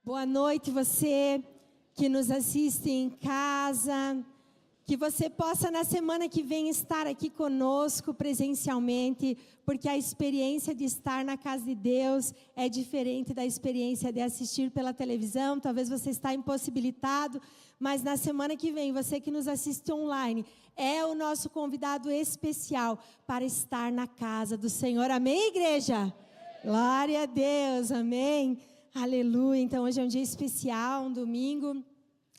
Boa noite, você que nos assiste em casa. Que você possa, na semana que vem, estar aqui conosco presencialmente, porque a experiência de estar na casa de Deus é diferente da experiência de assistir pela televisão. Talvez você está impossibilitado, mas na semana que vem, você que nos assiste online, é o nosso convidado especial para estar na casa do Senhor. Amém, igreja? Glória a Deus, amém. Aleluia. Então, hoje é um dia especial, um domingo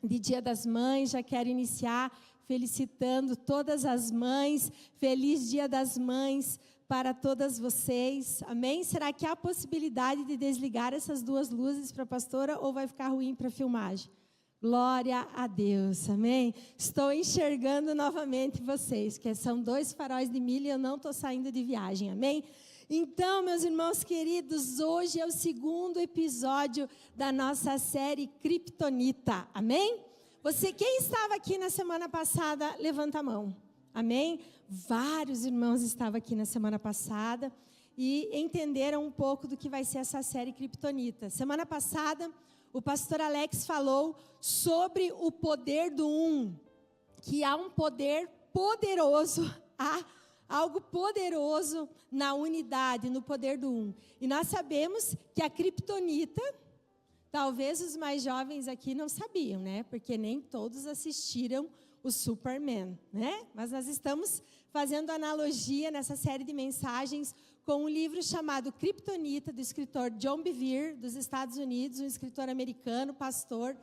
de Dia das Mães. Já quero iniciar felicitando todas as mães. Feliz Dia das Mães para todas vocês. Amém? Será que há possibilidade de desligar essas duas luzes para a pastora ou vai ficar ruim para a filmagem? Glória a Deus. Amém? Estou enxergando novamente vocês, que são 2 faróis de milha e eu não estou saindo de viagem. Amém? Então, meus irmãos queridos, hoje é o 2º episódio da nossa série Kryptonita. Amém? Quem estava aqui na semana passada, levanta a mão. Amém? Vários irmãos estavam aqui na semana passada e entenderam um pouco do que vai ser essa série Kryptonita. Semana passada, o pastor Alex falou sobre o poder do que há um poder poderoso, algo poderoso na unidade, no poder do E nós sabemos que a Kryptonita, talvez os mais jovens aqui não sabiam, né? Porque nem todos assistiram o Superman, né? Mas nós estamos fazendo analogia nessa série de mensagens com um livro chamado Kryptonita, do escritor John Bevere, dos Estados Unidos, um escritor americano, pastor.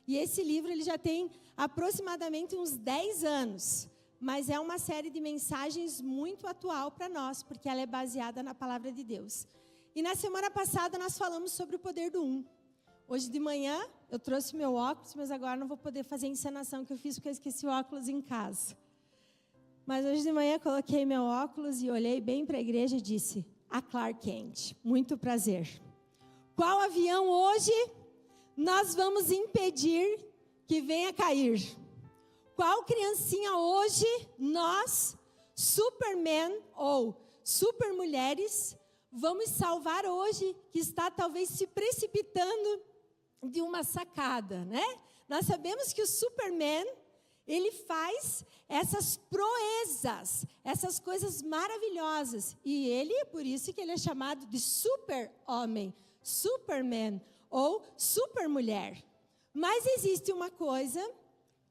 E esse livro ele já tem aproximadamente uns 10 anos. Mas é uma série de mensagens muito atual para nós, porque ela é baseada na palavra de Deus. E na semana passada nós falamos sobre o poder do Hoje de manhã eu trouxe meu óculos, mas agora não vou poder fazer a encenação que eu fiz porque eu esqueci o óculos em casa. Mas hoje de manhã eu coloquei meu óculos e olhei bem para a igreja e disse: a Clark Kent, muito prazer. Qual avião hoje nós vamos impedir que venha cair? Qual criancinha hoje nós, Superman ou Supermulheres, vamos salvar hoje que está talvez se precipitando de uma sacada, né? Nós sabemos que o Superman, ele faz essas proezas, essas coisas maravilhosas. E ele, por isso que ele é chamado de super-homem, Superman ou supermulher. Mas existe uma coisa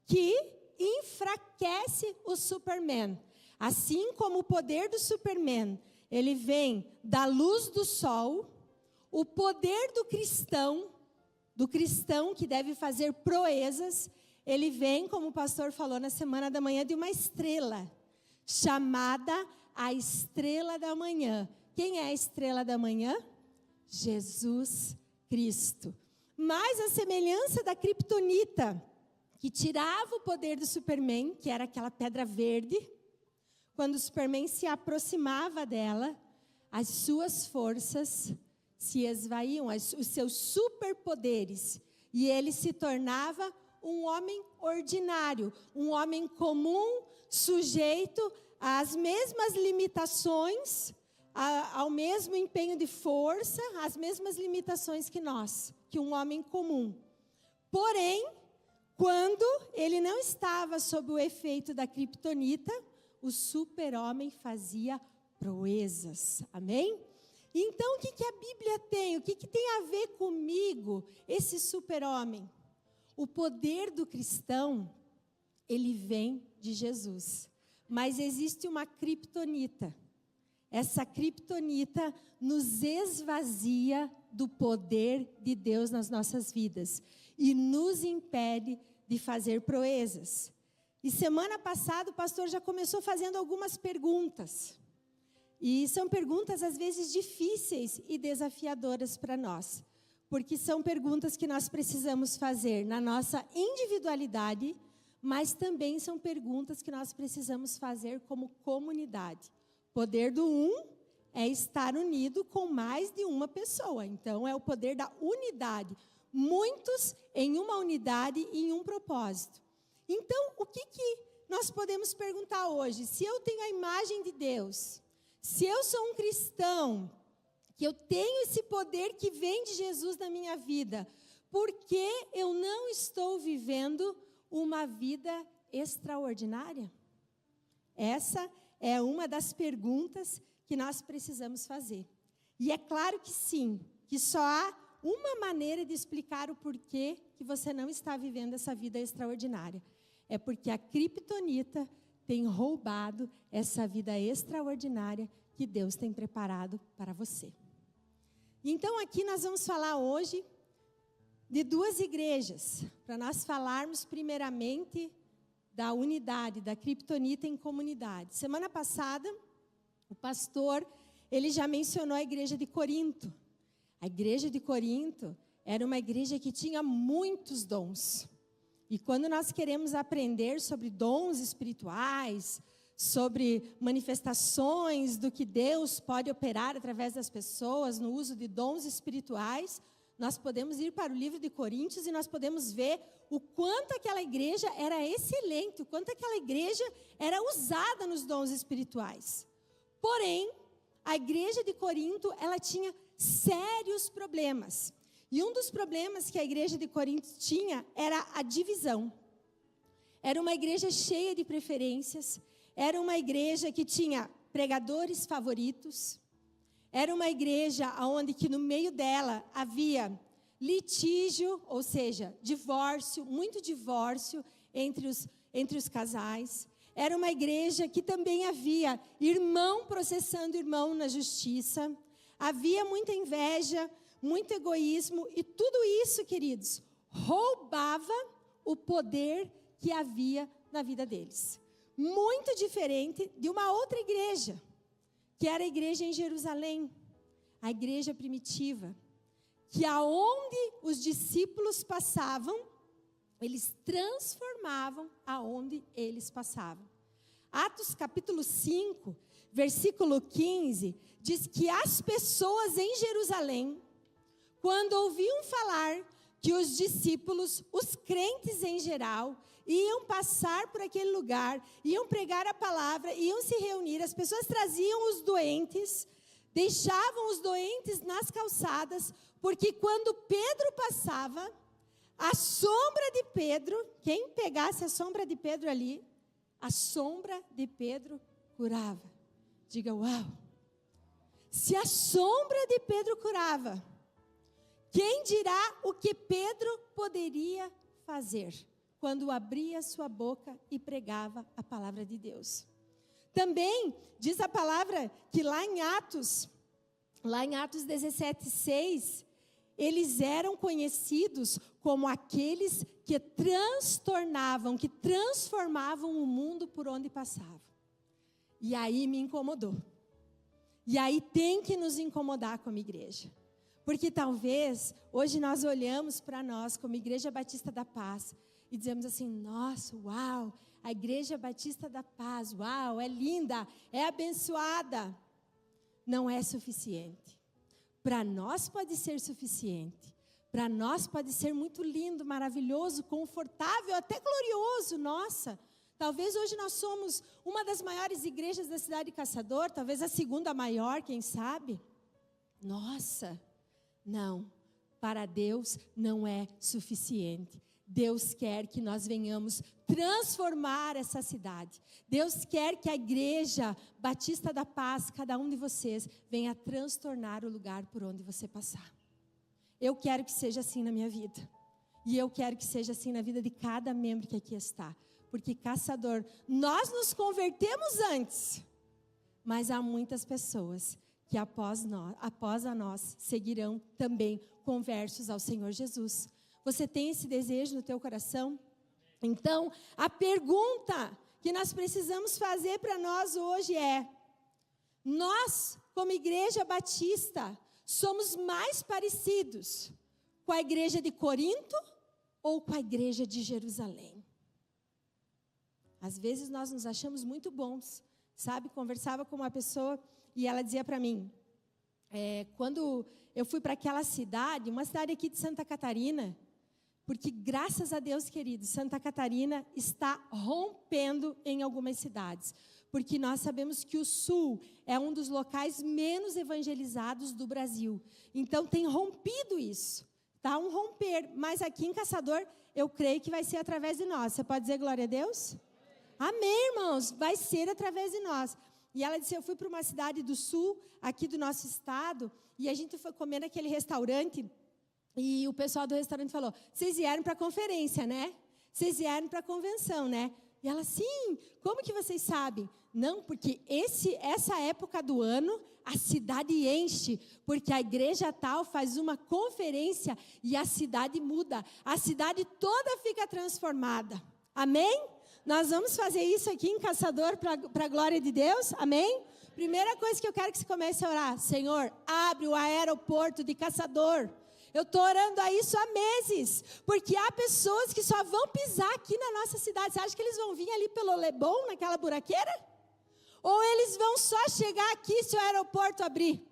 que enfraquece o Superman. Assim como o poder do Superman, ele vem da luz do sol, o poder do cristão que deve fazer proezas, ele vem, como o pastor falou na semana da manhã, de uma estrela, chamada a estrela da manhã. Quem é a estrela da manhã? Jesus Cristo. Mas a semelhança da Kryptonita, que tirava o poder do Superman, que era aquela pedra verde, quando o Superman se aproximava dela, as suas forças se esvaíam, os seus superpoderes, e ele se tornava um homem ordinário, um homem comum, sujeito às mesmas limitações, ao mesmo empenho de força, às mesmas limitações que nós, que um homem comum. Porém, quando ele não estava sob o efeito da Kryptonita, o super-homem fazia proezas. Amém? Então, o que a Bíblia tem? O que tem a ver comigo, esse super-homem? O poder do cristão, ele vem de Jesus. Mas existe uma Kryptonita. Essa Kryptonita nos esvazia do poder de Deus nas nossas vidas e nos impede de fazer proezas. E semana passada o pastor já começou fazendo algumas perguntas. E são perguntas às vezes difíceis e desafiadoras para nós. Porque são perguntas que nós precisamos fazer na nossa individualidade, mas também são perguntas que nós precisamos fazer como comunidade. O poder do é estar unido com mais de uma pessoa. Então, é o poder da unidade. Muitos em uma unidade e em um propósito. Então, o que nós podemos perguntar hoje? Se eu tenho a imagem de Deus, se eu sou um cristão, que eu tenho esse poder que vem de Jesus na minha vida, Por que eu não estou vivendo uma vida extraordinária? Essa é uma das perguntas que nós precisamos fazer. E é claro que sim, que só há uma maneira de explicar o porquê que você não está vivendo essa vida extraordinária. É porque a criptonita tem roubado essa vida extraordinária que Deus tem preparado para você. Então aqui nós vamos falar hoje de duas igrejas, para nós falarmos primeiramente da unidade, da criptonita em comunidade. Semana passada, o pastor, ele já mencionou a igreja de Corinto. A igreja de Corinto era uma igreja que tinha muitos dons. E quando nós queremos aprender sobre dons espirituais, sobre manifestações do que Deus pode operar através das pessoas no uso de dons espirituais, nós podemos ir para o livro de Coríntios e nós podemos ver o quanto aquela igreja era excelente, o quanto aquela igreja era usada nos dons espirituais. Porém, a igreja de Corinto, ela tinha sérios problemas. E um dos problemas que a igreja de Corinto tinha era a divisão. Era uma igreja cheia de preferências, era uma igreja que tinha pregadores favoritos, era uma igreja onde que no meio dela havia litígio, ou seja, divórcio, muito divórcio entre os casais. Era uma igreja que também havia irmão processando irmão na justiça. Havia muita inveja, muito egoísmo e tudo isso, queridos, roubava o poder que havia na vida deles. Muito diferente de uma outra igreja, que era a igreja em Jerusalém, a igreja primitiva, que aonde os discípulos passavam, eles transformavam aonde eles passavam. Atos capítulo 5, versículo 15, diz que as pessoas em Jerusalém, quando ouviam falar que os discípulos, os crentes em geral, iam passar por aquele lugar, iam pregar a palavra, iam se reunir, as pessoas traziam os doentes, deixavam os doentes nas calçadas, porque quando Pedro passava, a sombra de Pedro, quem pegasse a sombra de Pedro ali, a sombra de Pedro curava. Diga, uau! Se a sombra de Pedro curava, quem dirá o que Pedro poderia fazer quando abria sua boca e pregava a palavra de Deus? Também diz a palavra que lá em Atos 17:6, eles eram conhecidos como aqueles que transformavam o mundo por onde passavam. E aí me incomodou. E aí tem que nos incomodar como igreja. Porque talvez hoje nós olhamos para nós como Igreja Batista da Paz e dizemos assim, nossa, uau, a Igreja Batista da Paz, uau, é linda, é abençoada. Não é suficiente. Para nós pode ser suficiente. Para nós pode ser muito lindo, maravilhoso, confortável, até glorioso, nossa. Talvez hoje nós somos uma das maiores igrejas da cidade de Caçador, talvez a segunda maior, quem sabe? Nossa, não, para Deus não é suficiente. Deus quer que nós venhamos transformar essa cidade. Deus quer que a Igreja Batista da Paz, cada um de vocês, venha transtornar o lugar por onde você passar. Eu quero que seja assim na minha vida. E eu quero que seja assim na vida de cada membro que aqui está. Porque, Caçador, nós nos convertemos antes, mas há muitas pessoas que após a nós seguirão também conversos ao Senhor Jesus. Você tem esse desejo no teu coração? Então, a pergunta que nós precisamos fazer para nós hoje é: nós, como Igreja Batista, somos mais parecidos com a igreja de Corinto ou com a igreja de Jerusalém? Às vezes nós nos achamos muito bons, sabe? Conversava com uma pessoa e ela dizia para mim, quando eu fui para aquela cidade, uma cidade aqui de Santa Catarina, porque graças a Deus, querido, Santa Catarina está rompendo em algumas cidades, porque nós sabemos que o Sul é um dos locais menos evangelizados do Brasil, então tem rompido isso. Está um romper, mas aqui em Caçador, eu creio que vai ser através de nós. Você pode dizer glória a Deus? Amém, irmãos, vai ser através de nós. E ela disse, eu fui para uma cidade do sul, aqui do nosso estado, e a gente foi comer naquele restaurante, e o pessoal do restaurante falou, vocês vieram para a conferência, né? Vocês vieram para a convenção, né? E ela, sim, como que vocês sabem? Não, porque essa época do ano, a cidade enche, porque a igreja tal faz uma conferência e a cidade muda. A cidade toda fica transformada. Amém? Nós vamos fazer isso aqui em Caçador para a glória de Deus. Amém? Primeira coisa que eu quero que você comece a orar. Senhor, abre o aeroporto de Caçador. Eu estou orando a isso há meses, porque há pessoas que só vão pisar aqui na nossa cidade. Você acha que eles vão vir ali pelo Leblon, naquela buraqueira? Ou eles vão só chegar aqui se o aeroporto abrir?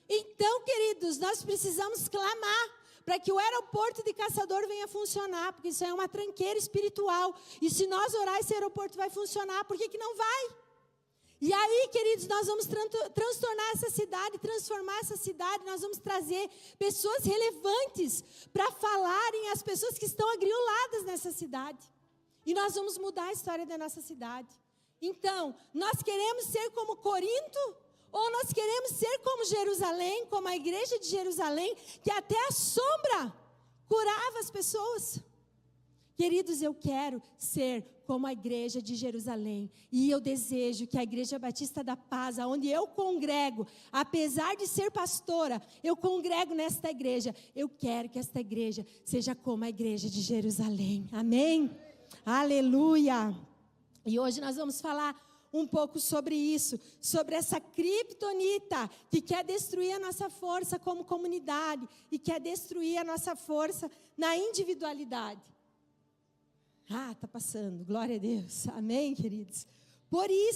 Então, queridos, nós precisamos clamar para que o aeroporto de Caçador venha funcionar, porque isso é uma tranqueira espiritual. E se nós orar, esse aeroporto vai funcionar, por que que não vai? E aí, queridos, nós vamos transtornar essa cidade, transformar essa cidade, nós vamos trazer pessoas relevantes para falarem às pessoas que estão agrioladas nessa cidade. E nós vamos mudar a história da nossa cidade. Então, nós queremos ser como Corinto, ou nós queremos ser como Jerusalém, como a igreja de Jerusalém, que até a sombra curava as pessoas. Queridos, eu quero ser como a igreja de Jerusalém. E eu desejo que a Igreja Batista da Paz, onde eu congrego, apesar de ser pastora, eu congrego nesta igreja. Eu quero que esta igreja seja como a igreja de Jerusalém. Amém? Aleluia! E hoje nós vamos falar um pouco sobre isso, sobre essa criptonita que quer destruir a nossa força como comunidade e quer destruir a nossa força na individualidade. Ah, está passando, glória a Deus, amém, queridos? Por quê?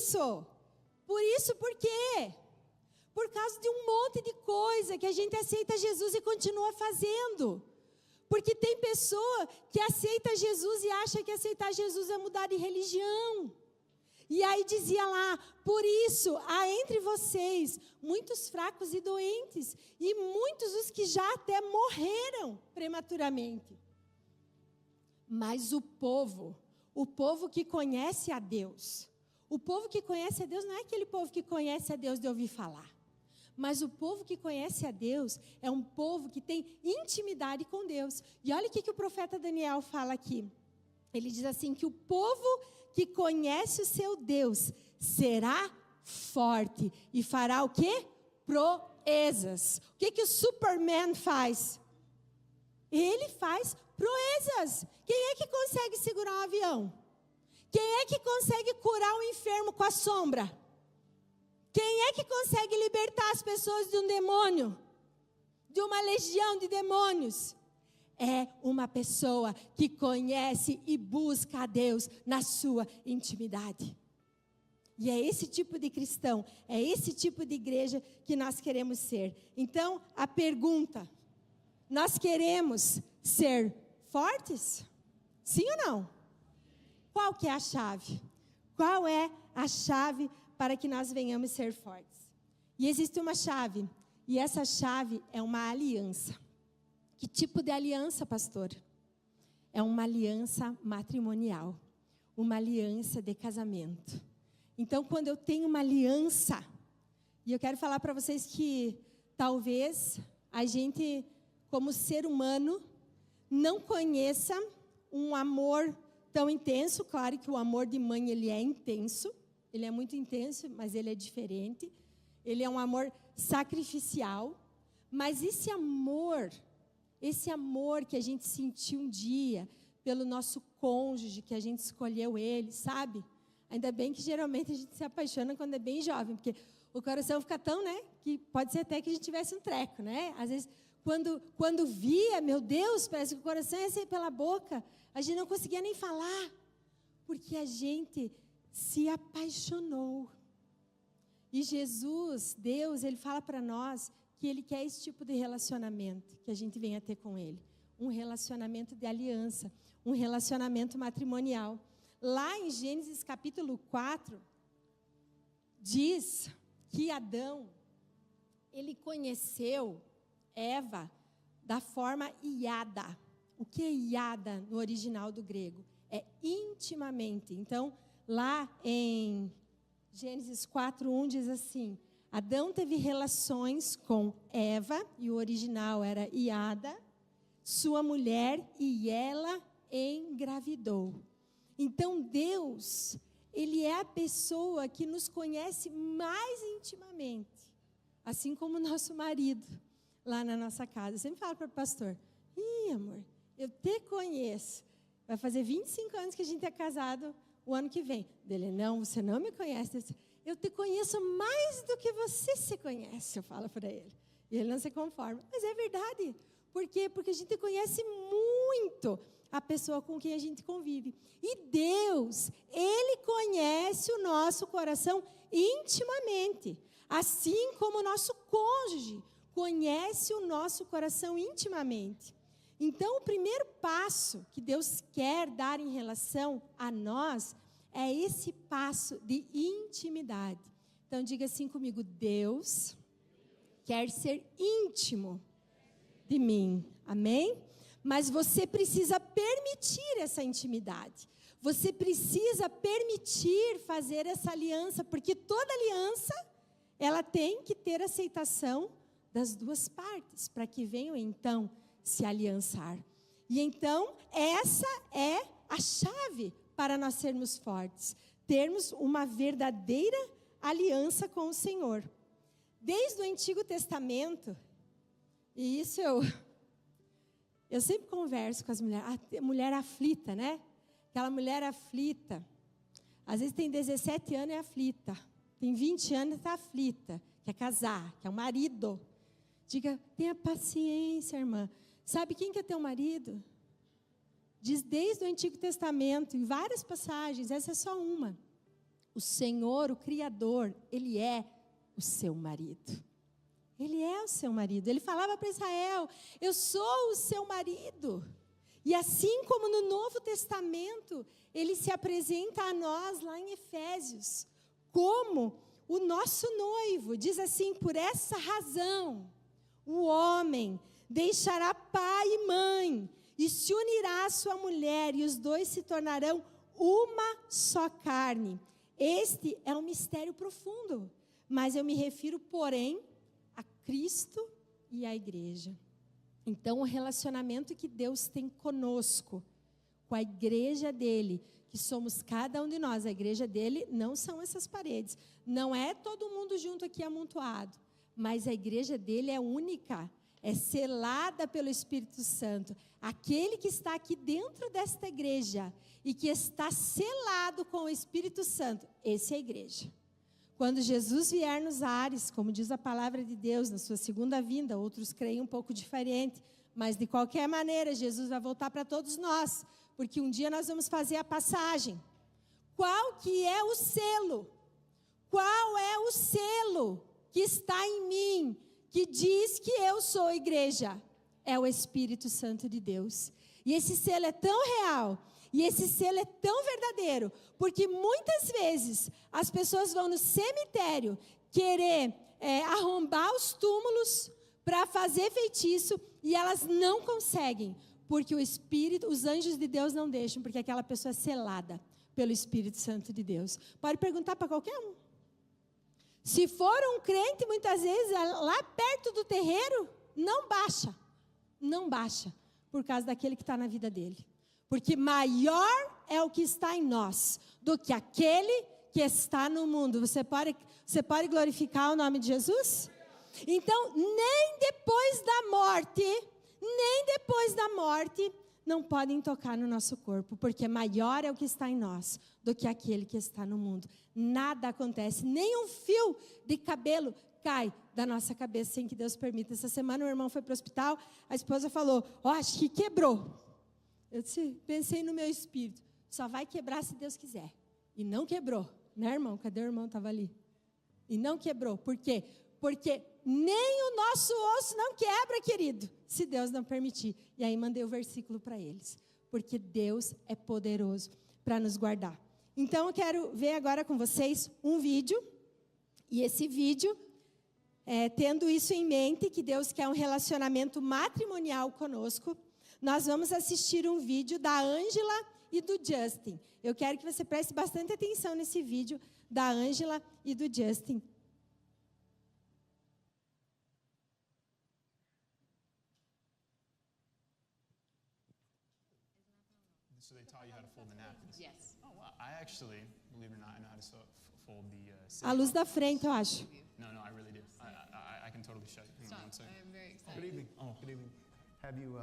Por causa de um monte de coisa que a gente aceita Jesus e continua fazendo. Porque tem pessoa que aceita Jesus e acha que aceitar Jesus é mudar de religião. E aí dizia lá, por isso há entre vocês muitos fracos e doentes, e muitos os que já até morreram prematuramente. Mas o povo que conhece a Deus, o povo que conhece a Deus não é aquele povo que conhece a Deus de ouvir falar. Mas o povo que conhece a Deus é um povo que tem intimidade com Deus. E olha o que o profeta Daniel fala aqui. Ele diz assim, que o povo que conhece o seu Deus será forte e fará o quê? Proezas. O que o Superman faz? Ele faz proezas. Quem é que consegue segurar um avião? Quem é que consegue curar um enfermo com a sombra? Quem é que consegue libertar as pessoas de um demônio? De uma legião de demônios? É uma pessoa que conhece e busca a Deus na sua intimidade. E é esse tipo de cristão, é esse tipo de igreja que nós queremos ser. Então, a pergunta, nós queremos ser fortes? Sim ou não? Qual que é a chave? Qual é a chave para que nós venhamos ser fortes? E existe uma chave, e essa chave é uma aliança. Que tipo de aliança, pastor? É uma aliança matrimonial, uma aliança de casamento. Então, quando eu tenho uma aliança, e eu quero falar para vocês que talvez a gente, como ser humano, não conheça um amor tão intenso. Claro que o amor de mãe, ele é intenso, ele é muito intenso, mas ele é diferente. Ele é um amor sacrificial, mas esse amor que a gente sentiu um dia pelo nosso cônjuge, que a gente escolheu ele, sabe? Ainda bem que geralmente a gente se apaixona quando é bem jovem, porque o coração fica tão, né, que pode ser até que a gente tivesse um treco, né? Às vezes, quando via, meu Deus, parece que o coração ia sair pela boca, a gente não conseguia nem falar, porque a gente se apaixonou. E Jesus, Deus, Ele fala para nós que Ele quer esse tipo de relacionamento que a gente venha ter com Ele. Um relacionamento de aliança, um relacionamento matrimonial. Lá em Gênesis capítulo 4, diz que Adão, ele conheceu Eva da forma iada. O que é iada no original do grego? É intimamente. Então, lá em Gênesis 4:1 diz assim: Adão teve relações com Eva, e o original era iada, sua mulher, e ela engravidou. Então, Deus, Ele é a pessoa que nos conhece mais intimamente, assim como o nosso marido, lá na nossa casa. Eu sempre falo para o pastor: amor, eu te conheço. Vai fazer 25 anos que a gente é casado o ano que vem. Dele: não, você não me conhece. Eu te conheço mais do que você se conhece, eu falo para ele. E ele não se conforma. Mas é verdade. Por quê? Porque a gente conhece muito a pessoa com quem a gente convive. E Deus, Ele conhece o nosso coração intimamente. Assim como o nosso cônjuge conhece o nosso coração intimamente. Então, o primeiro passo que Deus quer dar em relação a nós é esse passo de intimidade. Então, diga assim comigo: Deus quer ser íntimo de mim. Amém? Mas você precisa permitir essa intimidade. Você precisa permitir fazer essa aliança, porque toda aliança, ela tem que ter aceitação das duas partes, para que venham então se aliançar. E então, essa é a chave para nós sermos fortes, termos uma verdadeira aliança com o Senhor. Desde o Antigo Testamento, e isso eu sempre converso com as mulheres, a mulher aflita, né? Aquela mulher aflita, às vezes tem 17 anos e é aflita, tem 20 anos e está aflita, quer casar, quer um marido. Diga: tenha paciência, irmã. Sabe quem quer ter um marido? Diz desde o Antigo Testamento, em várias passagens, essa é só uma. O Senhor, o Criador, Ele é o seu marido. Ele é o seu marido. Ele falava para Israel: eu sou o seu marido. E assim como no Novo Testamento, Ele se apresenta a nós lá em Efésios, como o nosso noivo. Diz assim: por essa razão, o homem deixará pai e mãe, e se unirá à sua mulher, e os dois se tornarão uma só carne. Este é um mistério profundo, mas eu me refiro, porém, a Cristo e à igreja. Então, o relacionamento que Deus tem conosco, com a igreja dele, que somos cada um de nós, a igreja dele não são essas paredes, não é todo mundo junto aqui amontoado, mas a igreja dele é única, é selada pelo Espírito Santo. Aquele que está aqui dentro desta igreja e que está selado com o Espírito Santo, esse é a igreja. Quando Jesus vier nos ares, como diz a palavra de Deus, na sua segunda vinda, outros creem um pouco diferente, mas de qualquer maneira, Jesus vai voltar para todos nós, porque um dia nós vamos fazer a passagem. Qual que é o selo? Qual é o selo que está em mim, que diz que eu sou a igreja? É o Espírito Santo de Deus. E esse selo é tão real, e esse selo é tão verdadeiro, porque muitas vezes as pessoas vão no cemitério querer arrombar os túmulos para fazer feitiço, e elas não conseguem, porque o Espírito, os anjos de Deus não deixam, porque aquela pessoa é selada pelo Espírito Santo de Deus. Pode perguntar para qualquer um. Se for um crente, muitas vezes, lá perto do terreiro, não baixa, por causa daquele que está na vida dele. Porque maior é o que está em nós, do que aquele que está no mundo. Você pode glorificar o nome de Jesus? Então, nem depois da morte, não podem tocar no nosso corpo, porque maior é o que está em nós do que aquele que está no mundo. Nada acontece, nem um fio de cabelo cai da nossa cabeça sem que Deus permita. Essa semana o irmão foi para o hospital, a esposa falou: acho que quebrou. Eu pensei no meu espírito, só vai quebrar se Deus quiser. E não quebrou, né, irmão? Cadê o irmão? Estava ali. E não quebrou, por quê? Porque nem o nosso osso não quebra, querido, se Deus não permitir. E aí mandei o versículo para eles, porque Deus é poderoso para nos guardar. Então eu quero ver agora com vocês um vídeo, e esse vídeo tendo isso em mente, que Deus quer um relacionamento matrimonial conosco, nós vamos assistir um vídeo da Ângela e do Justin. Eu quero que você preste bastante atenção nesse vídeo da Ângela e do Justin. So they taught you how to fold the napkins? Yes. Oh, wow. I actually, believe it or not, I know how to fold the... A luz da frente, eu acho. No, I really do. I can totally show you. Hang on one Stop. second. I'm very excited. Good evening. Good evening. Have you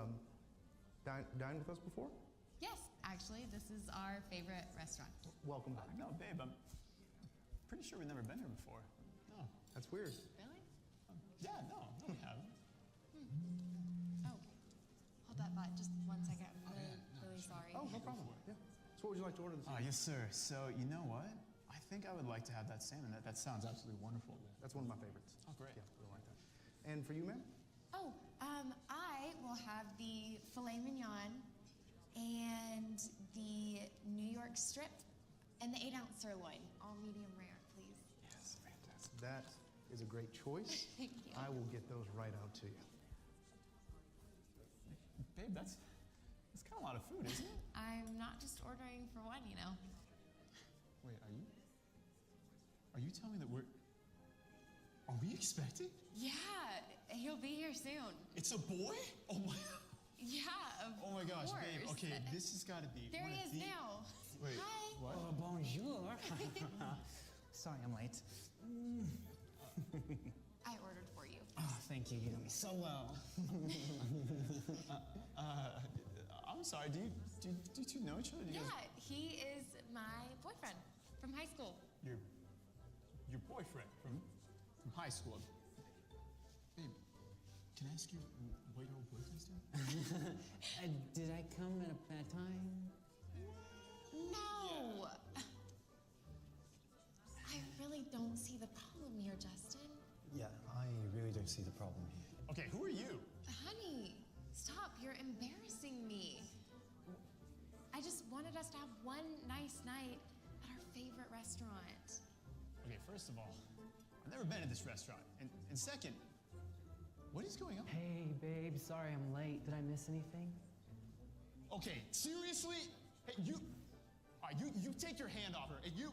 dined with us before? Yes, actually, this is our favorite restaurant. Welcome back. No, babe, I'm pretty sure we've never been here before. No. That's weird. Really? Yeah, no, we haven't. Oh, hold that thought just 1 second. I'm really sorry. Oh, no problem. Yeah. So what would you like to order this evening? Yes, sir. So, you know what? I think I would like to have that salmon. That sounds absolutely wonderful. That's one of my favorites. Oh, great. Yeah, we'll like that. And for you, ma'am? Oh, I will have the filet mignon and the New York strip and the 8-ounce sirloin, all medium rare, please. Yes, fantastic. That is a great choice. Thank you. I will get those right out to you. Babe, that's kind of a lot of food, isn't it? I'm not just ordering for one, you know. Wait, are you telling me that are we expecting? Yeah, he'll be here soon. It's a boy? Oh my, Yeah, of oh my gosh, course. babe. Okay, this has got to be. There one he of is the- now. Wait, Hi. what? Oh, bonjour. Sorry, I'm late. I ordered for you. Oh, thank you. You know me so well. I'm sorry. Do you two know each other? Do you Yeah, guys- he is my boyfriend from high school. Your boyfriend from high school. Babe, can I ask you what your old boyfriend's doing? Did I come at a bad time? No! I really don't see the problem here, Justin. Yeah, I really don't see the problem here. Okay, who are you? Honey, stop. You're embarrassing me. I just wanted us to have one nice night at our favorite restaurant. Okay, first of all, I've never been to this restaurant, and second, what is going on? Hey, babe. Sorry I'm late. Did I miss anything? Okay, seriously? Hey, you. All right, you take your hand off her, and you.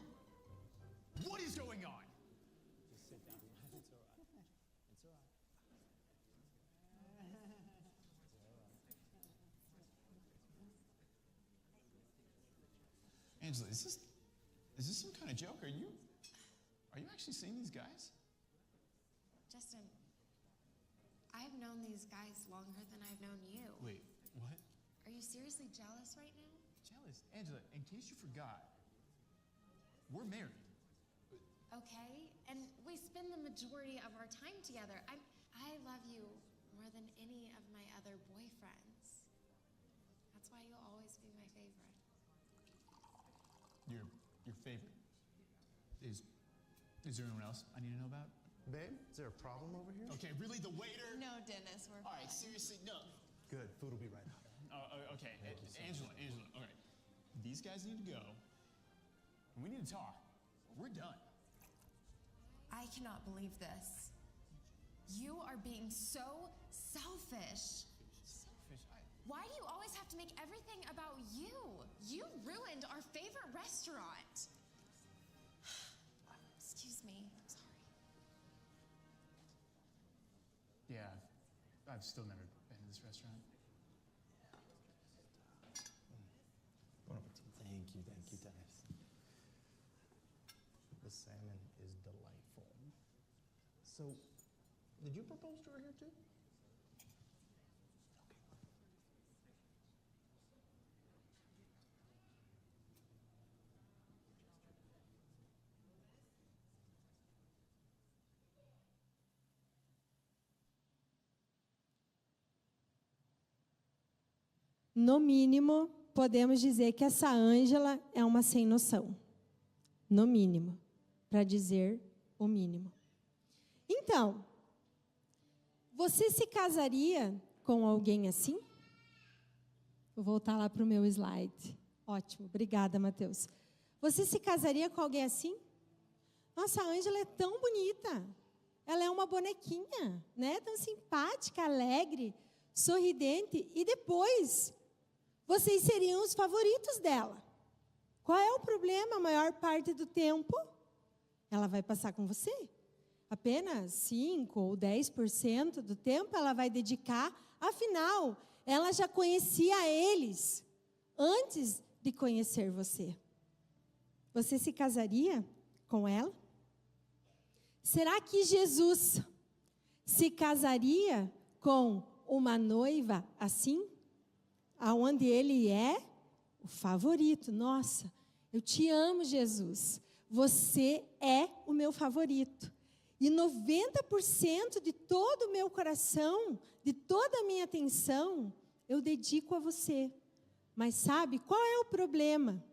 What is going on? Just sit down. It's all right. It's all right. Angela, is this some kind of joke? Are you actually seeing these guys? Justin, I've known these guys longer than I've known you. Wait, what? Are you seriously jealous right now? Jealous? Angela, in case you forgot, we're married. Okay, and we spend the majority of our time together. I love you more than any of my other boyfriends. That's why you'll always be my favorite. Your favorite. Is there anyone else I need to know about? Babe, is there a problem over here? Okay, really, the waiter? No, Dennis, we're All right, fine. seriously, no. Good. Food will be right out. Okay, Angela, all right. These guys need to go, and we need to talk. We're done. I cannot believe this. You are being so selfish. Selfish. Why do you always have to make everything about you? You ruined our favorite restaurant. Excuse me, I'm sorry. Yeah, I've still never been to this restaurant. Bon appetit. Thank you, Dennis. The salmon is delightful. So, did you propose to her here too? No mínimo, podemos dizer que essa Ângela é uma sem noção. No mínimo, para dizer o mínimo. Então, você se casaria com alguém assim? Vou voltar lá para o meu slide. Ótimo, obrigada, Mateus. Você se casaria com alguém assim? Nossa, a Ângela é tão bonita. ela é uma bonequinha, né? Tão simpática, alegre, sorridente. E depois, vocês seriam os favoritos dela. Qual é o problema? A maior parte do tempo, ela vai passar com você. Apenas 5 ou 10% do tempo ela vai dedicar. Afinal, ela já conhecia eles antes de conhecer você. Você se casaria com ela? Será que Jesus se casaria com uma noiva assim? Aonde ele é o favorito. Nossa, eu te amo, Jesus. Você é o meu favorito. E 90% de todo o meu coração, de toda a minha atenção, eu dedico a você. Mas sabe, qual é o problema?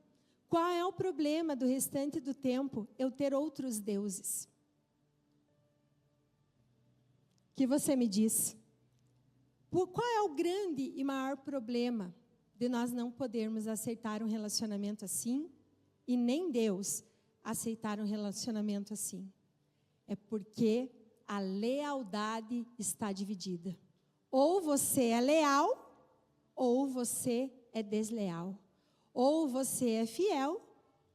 Qual é o problema do restante do tempo? Eu ter outros deuses. O que você me diz? Qual é o grande e maior problema de nós não podermos aceitar um relacionamento assim e nem Deus aceitar um relacionamento assim? É porque a lealdade está dividida. Ou você é leal, ou você é desleal. Ou você é fiel,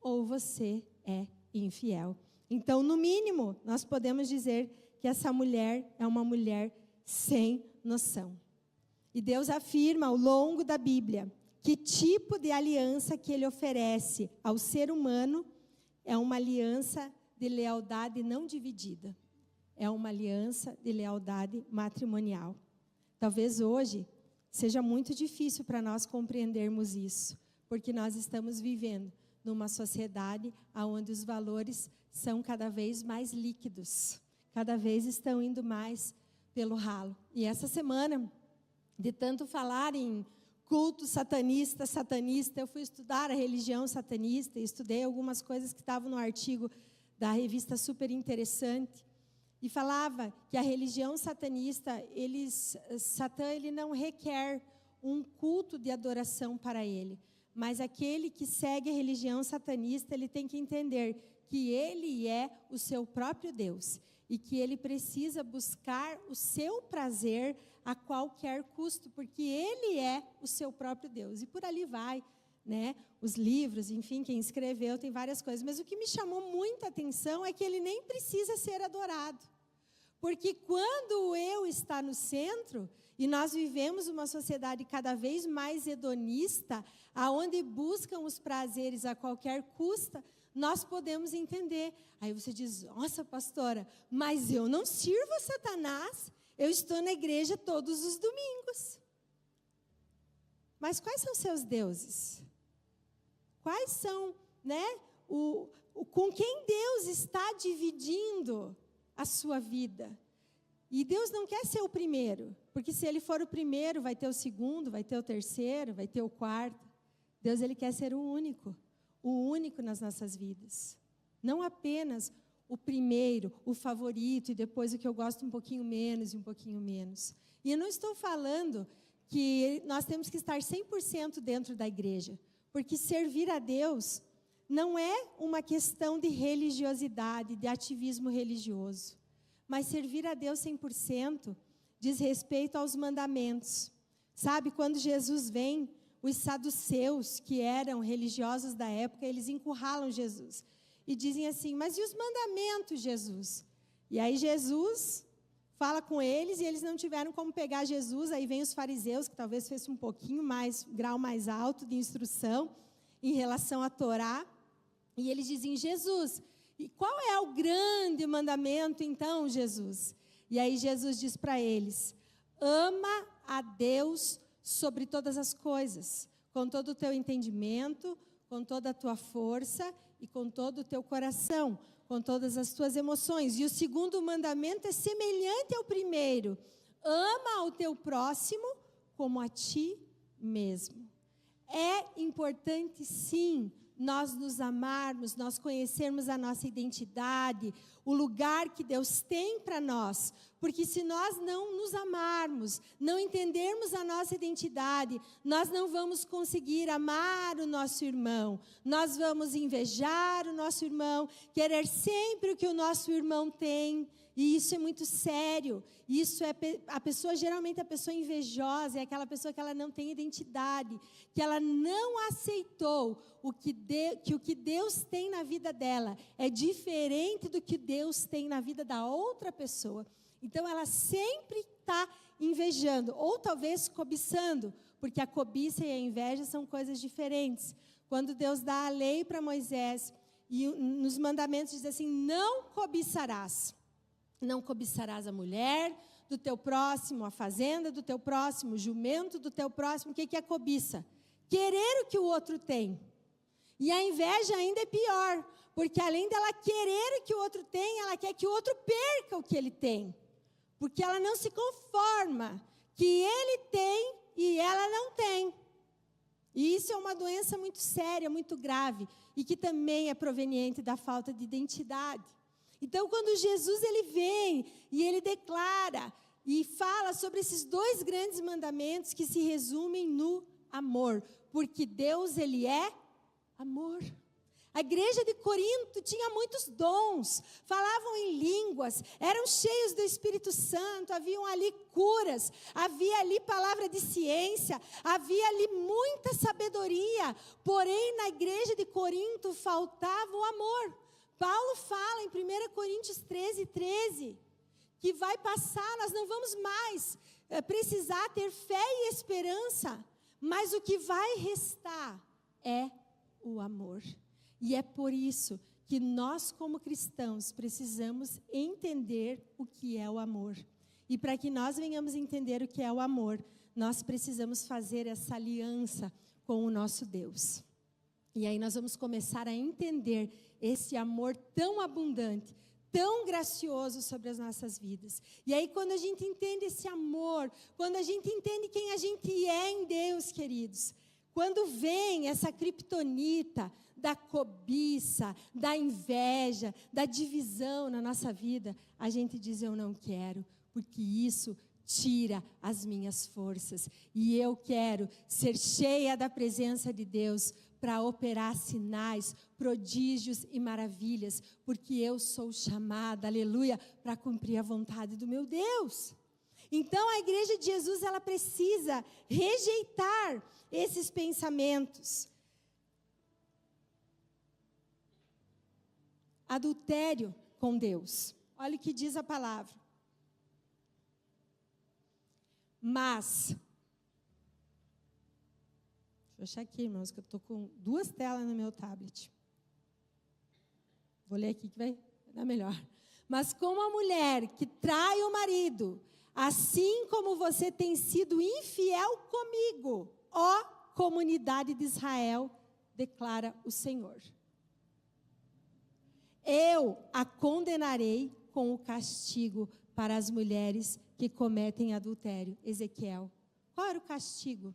ou você é infiel. Então, no mínimo, nós podemos dizer que essa mulher é uma mulher sem noção. E Deus afirma ao longo da Bíblia que tipo de aliança que Ele oferece ao ser humano é uma aliança de lealdade não dividida. É uma aliança de lealdade matrimonial. Talvez hoje seja muito difícil para nós compreendermos isso, porque nós estamos vivendo numa sociedade onde os valores são cada vez mais líquidos, cada vez estão indo mais pelo ralo. E essa semana, de tanto falar em culto satanista, eu fui estudar a religião satanista e estudei algumas coisas que estavam no artigo da revista Super Interessante, e falava que a religião satanista, Satã ele não requer um culto de adoração para ele, mas aquele que segue a religião satanista, ele tem que entender que ele é o seu próprio Deus e que ele precisa buscar o seu prazer a qualquer custo, porque ele é o seu próprio Deus. E por ali vai, né? Os livros, enfim, quem escreveu, tem várias coisas. Mas o que me chamou muita atenção é que ele nem precisa ser adorado. Porque quando o eu está no centro, e nós vivemos uma sociedade cada vez mais hedonista, aonde buscam os prazeres a qualquer custo, nós podemos entender. Aí você diz, nossa, pastora, mas eu não sirvo a Satanás, eu estou na igreja todos os domingos. Mas quais são seus deuses? Quais são, né, com quem Deus está dividindo a sua vida? E Deus não quer ser o primeiro, porque se Ele for o primeiro, vai ter o segundo, vai ter o terceiro, vai ter o quarto. Deus, Ele quer ser o único nas nossas vidas. Não apenas o primeiro, o favorito, e depois o que eu gosto um pouquinho menos e um pouquinho menos. E eu não estou falando que nós temos que estar 100% dentro da igreja, porque servir a Deus não é uma questão de religiosidade, de ativismo religioso, mas servir a Deus 100% diz respeito aos mandamentos. Sabe, quando Jesus vem, os saduceus, que eram religiosos da época, eles encurralam Jesus e dizem assim, mas e os mandamentos, Jesus? E aí Jesus fala com eles e eles não tiveram como pegar Jesus. Aí vem os fariseus, que talvez fosse um pouquinho mais, grau mais alto de instrução em relação à Torá. E eles dizem, Jesus, e qual é o grande mandamento então, Jesus? E aí Jesus diz para eles, ama a Deus sobre todas as coisas, com todo o teu entendimento, com toda a tua força e com todo o teu coração, com todas as tuas emoções. E o segundo mandamento é semelhante ao primeiro, ama o teu próximo como a ti mesmo. É importante, sim, nós nos amarmos, nós conhecermos a nossa identidade, o lugar que Deus tem para nós. Porque se nós não nos amarmos, não entendermos a nossa identidade, nós não vamos conseguir amar o nosso irmão. Nós vamos invejar o nosso irmão, querer sempre o que o nosso irmão tem, E isso é muito sério. Isso é a pessoa, geralmente a pessoa invejosa, é aquela pessoa que ela não tem identidade, que ela não aceitou que o que Deus tem na vida dela é diferente do que Deus tem na vida da outra pessoa. Então, ela sempre está invejando, ou talvez cobiçando, porque a cobiça e a inveja são coisas diferentes. Quando Deus dá a lei para Moisés, e nos mandamentos diz assim, não cobiçarás. Não cobiçarás a mulher do teu próximo, a fazenda do teu próximo, o jumento do teu próximo. O que é cobiça? Querer o que o outro tem. E a inveja ainda é pior, porque além dela querer o que o outro tem, ela quer que o outro perca o que ele tem. Porque ela não se conforma que ele tem e ela não tem. E isso é uma doença muito séria, muito grave, e que também é proveniente da falta de identidade. Então, quando Jesus ele vem e ele declara e fala sobre esses 2 grandes mandamentos que se resumem no amor, porque Deus ele é amor. A igreja de Corinto tinha muitos dons, falavam em línguas, eram cheios do Espírito Santo, haviam ali curas, havia ali palavra de ciência, havia ali muita sabedoria, porém na igreja de Corinto faltava o amor. Paulo fala em 1 Coríntios 13, que vai passar, nós não vamos mais precisar ter fé e esperança, mas o que vai restar é o amor. E é por isso que nós, como cristãos, precisamos entender o que é o amor. E para que nós venhamos entender o que é o amor, nós precisamos fazer essa aliança com o nosso Deus. E aí nós vamos começar a entender esse amor tão abundante, tão gracioso sobre as nossas vidas. E aí quando a gente entende esse amor, quando a gente entende quem a gente é em Deus, queridos, quando vem essa criptonita da cobiça, da inveja, da divisão na nossa vida, a gente diz, eu não quero, porque isso tira as minhas forças. E eu quero ser cheia da presença de Deus para operar sinais, prodígios e maravilhas, porque eu sou chamada, aleluia, para cumprir a vontade do meu Deus. Então, a igreja de Jesus, ela precisa rejeitar esses pensamentos. Adultério com Deus. Olha o que diz a palavra. Mas, deixa eu achar aqui, irmãos, que eu estou com 2 telas no meu tablet. Vou ler aqui que vai dar melhor. Mas como a mulher que trai o marido, assim como você tem sido infiel comigo, ó comunidade de Israel, declara o Senhor. Eu a condenarei com o castigo para as mulheres que cometem adultério. Ezequiel. Qual era o castigo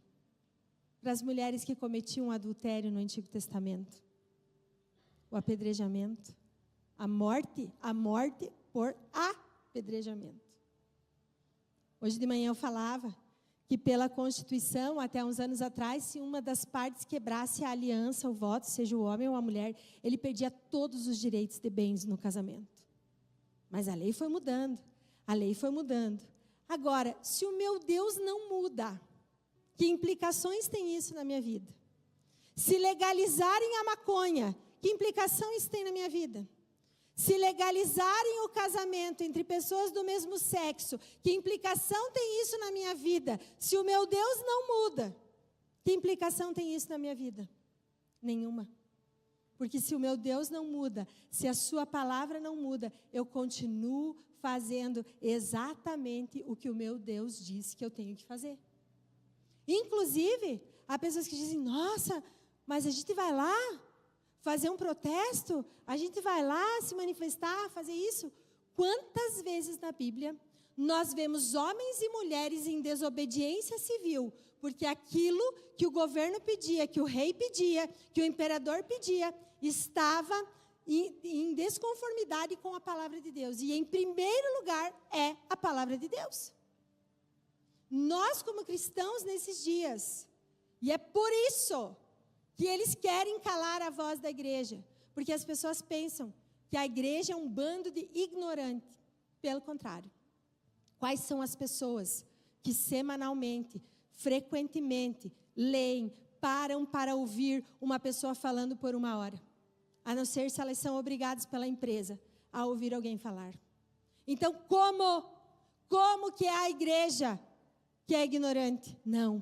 para as mulheres que cometiam adultério no Antigo Testamento? O apedrejamento. A morte por apedrejamento. Hoje de manhã eu falava que pela Constituição, até uns anos atrás, se uma das partes quebrasse a aliança, o voto, seja o homem ou a mulher, ele perdia todos os direitos de bens no casamento. Mas a lei foi mudando, a lei foi mudando. Agora, se o meu Deus não muda, que implicações tem isso na minha vida? Se legalizarem a maconha, que implicação isso tem na minha vida? Se legalizarem o casamento entre pessoas do mesmo sexo, que implicação tem isso na minha vida? Se o meu Deus não muda, que implicação tem isso na minha vida? Nenhuma. Porque se o meu Deus não muda, se a sua palavra não muda, eu continuo fazendo exatamente o que o meu Deus disse que eu tenho que fazer. Inclusive, há pessoas que dizem, nossa, mas a gente vai lá fazer um protesto, a gente vai lá se manifestar, fazer isso. Quantas vezes na Bíblia nós vemos homens e mulheres em desobediência civil, porque aquilo que o governo pedia, que o rei pedia, que o imperador pedia, estava em desconformidade com a palavra de Deus. E em primeiro lugar é a palavra de Deus. Nós como cristãos nesses dias, e é por isso que eles querem calar a voz da igreja, porque as pessoas pensam que a igreja é um bando de ignorantes, Pelo contrário. Quais são as pessoas que semanalmente, frequentemente, leem, param para ouvir uma pessoa falando por 1 hora? A não ser se elas são obrigadas pela empresa a ouvir alguém falar. Então, como que é a igreja que é ignorante? Não.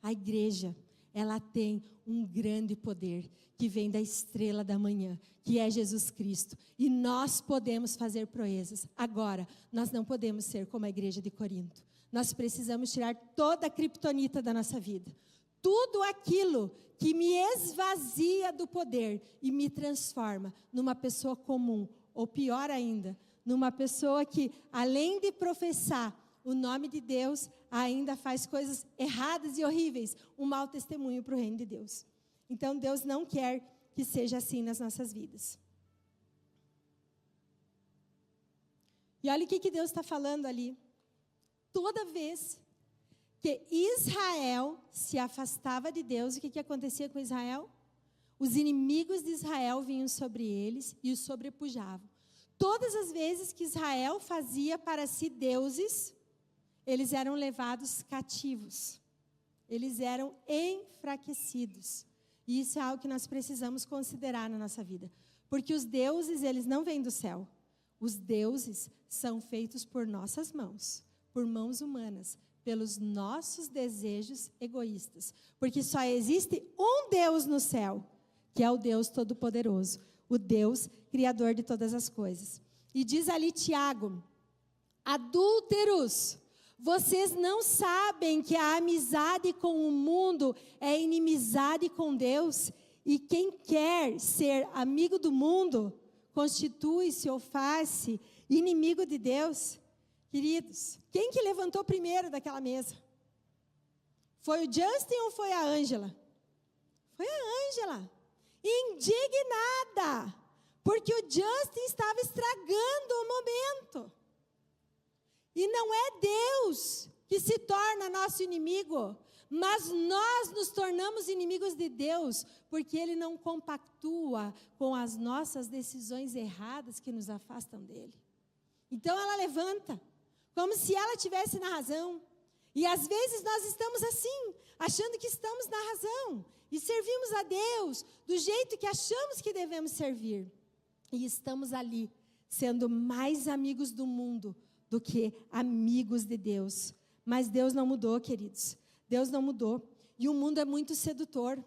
A igreja, ela tem um grande poder que vem da estrela da manhã, que é Jesus Cristo. E nós podemos fazer proezas. Agora, nós não podemos ser como a igreja de Corinto. Nós precisamos tirar toda a criptonita da nossa vida. Tudo aquilo que me esvazia do poder e me transforma numa pessoa comum, ou pior ainda, numa pessoa que, além de professar o nome de Deus, ainda faz coisas erradas e horríveis, um mau testemunho para o reino de Deus. Então, Deus não quer que seja assim nas nossas vidas. E olha o que Deus está falando ali. Toda vez que Israel se afastava de Deus, o que acontecia com Israel? Os inimigos de Israel vinham sobre eles e os sobrepujavam. Todas as vezes que Israel fazia para si deuses, eles eram levados cativos. Eles eram enfraquecidos. E isso é algo que nós precisamos considerar na nossa vida. Porque os deuses, eles não vêm do céu. Os deuses são feitos por nossas mãos, por mãos humanas, pelos nossos desejos egoístas. Porque só existe um Deus no céu, que é o Deus Todo-Poderoso, o Deus Criador de todas as coisas. E diz ali Tiago: adúlteros, vocês não sabem que a amizade com o mundo é inimizade com Deus? E quem quer ser amigo do mundo, constitui-se ou faz-se inimigo de Deus? Queridos, quem que levantou primeiro daquela mesa? Foi o Justin ou foi a Ângela? Foi a Ângela. Indignada, porque o Justin estava estragando o momento. E não é Deus que se torna nosso inimigo, mas nós nos tornamos inimigos de Deus, porque Ele não compactua com as nossas decisões erradas que nos afastam dEle. Então ela levanta, como se ela estivesse na razão. E às vezes nós estamos assim, achando que estamos na razão. E servimos a Deus do jeito que achamos que devemos servir. E estamos ali, sendo mais amigos do mundo do que amigos de Deus. Mas Deus não mudou, queridos. Deus não mudou. E o mundo é muito sedutor.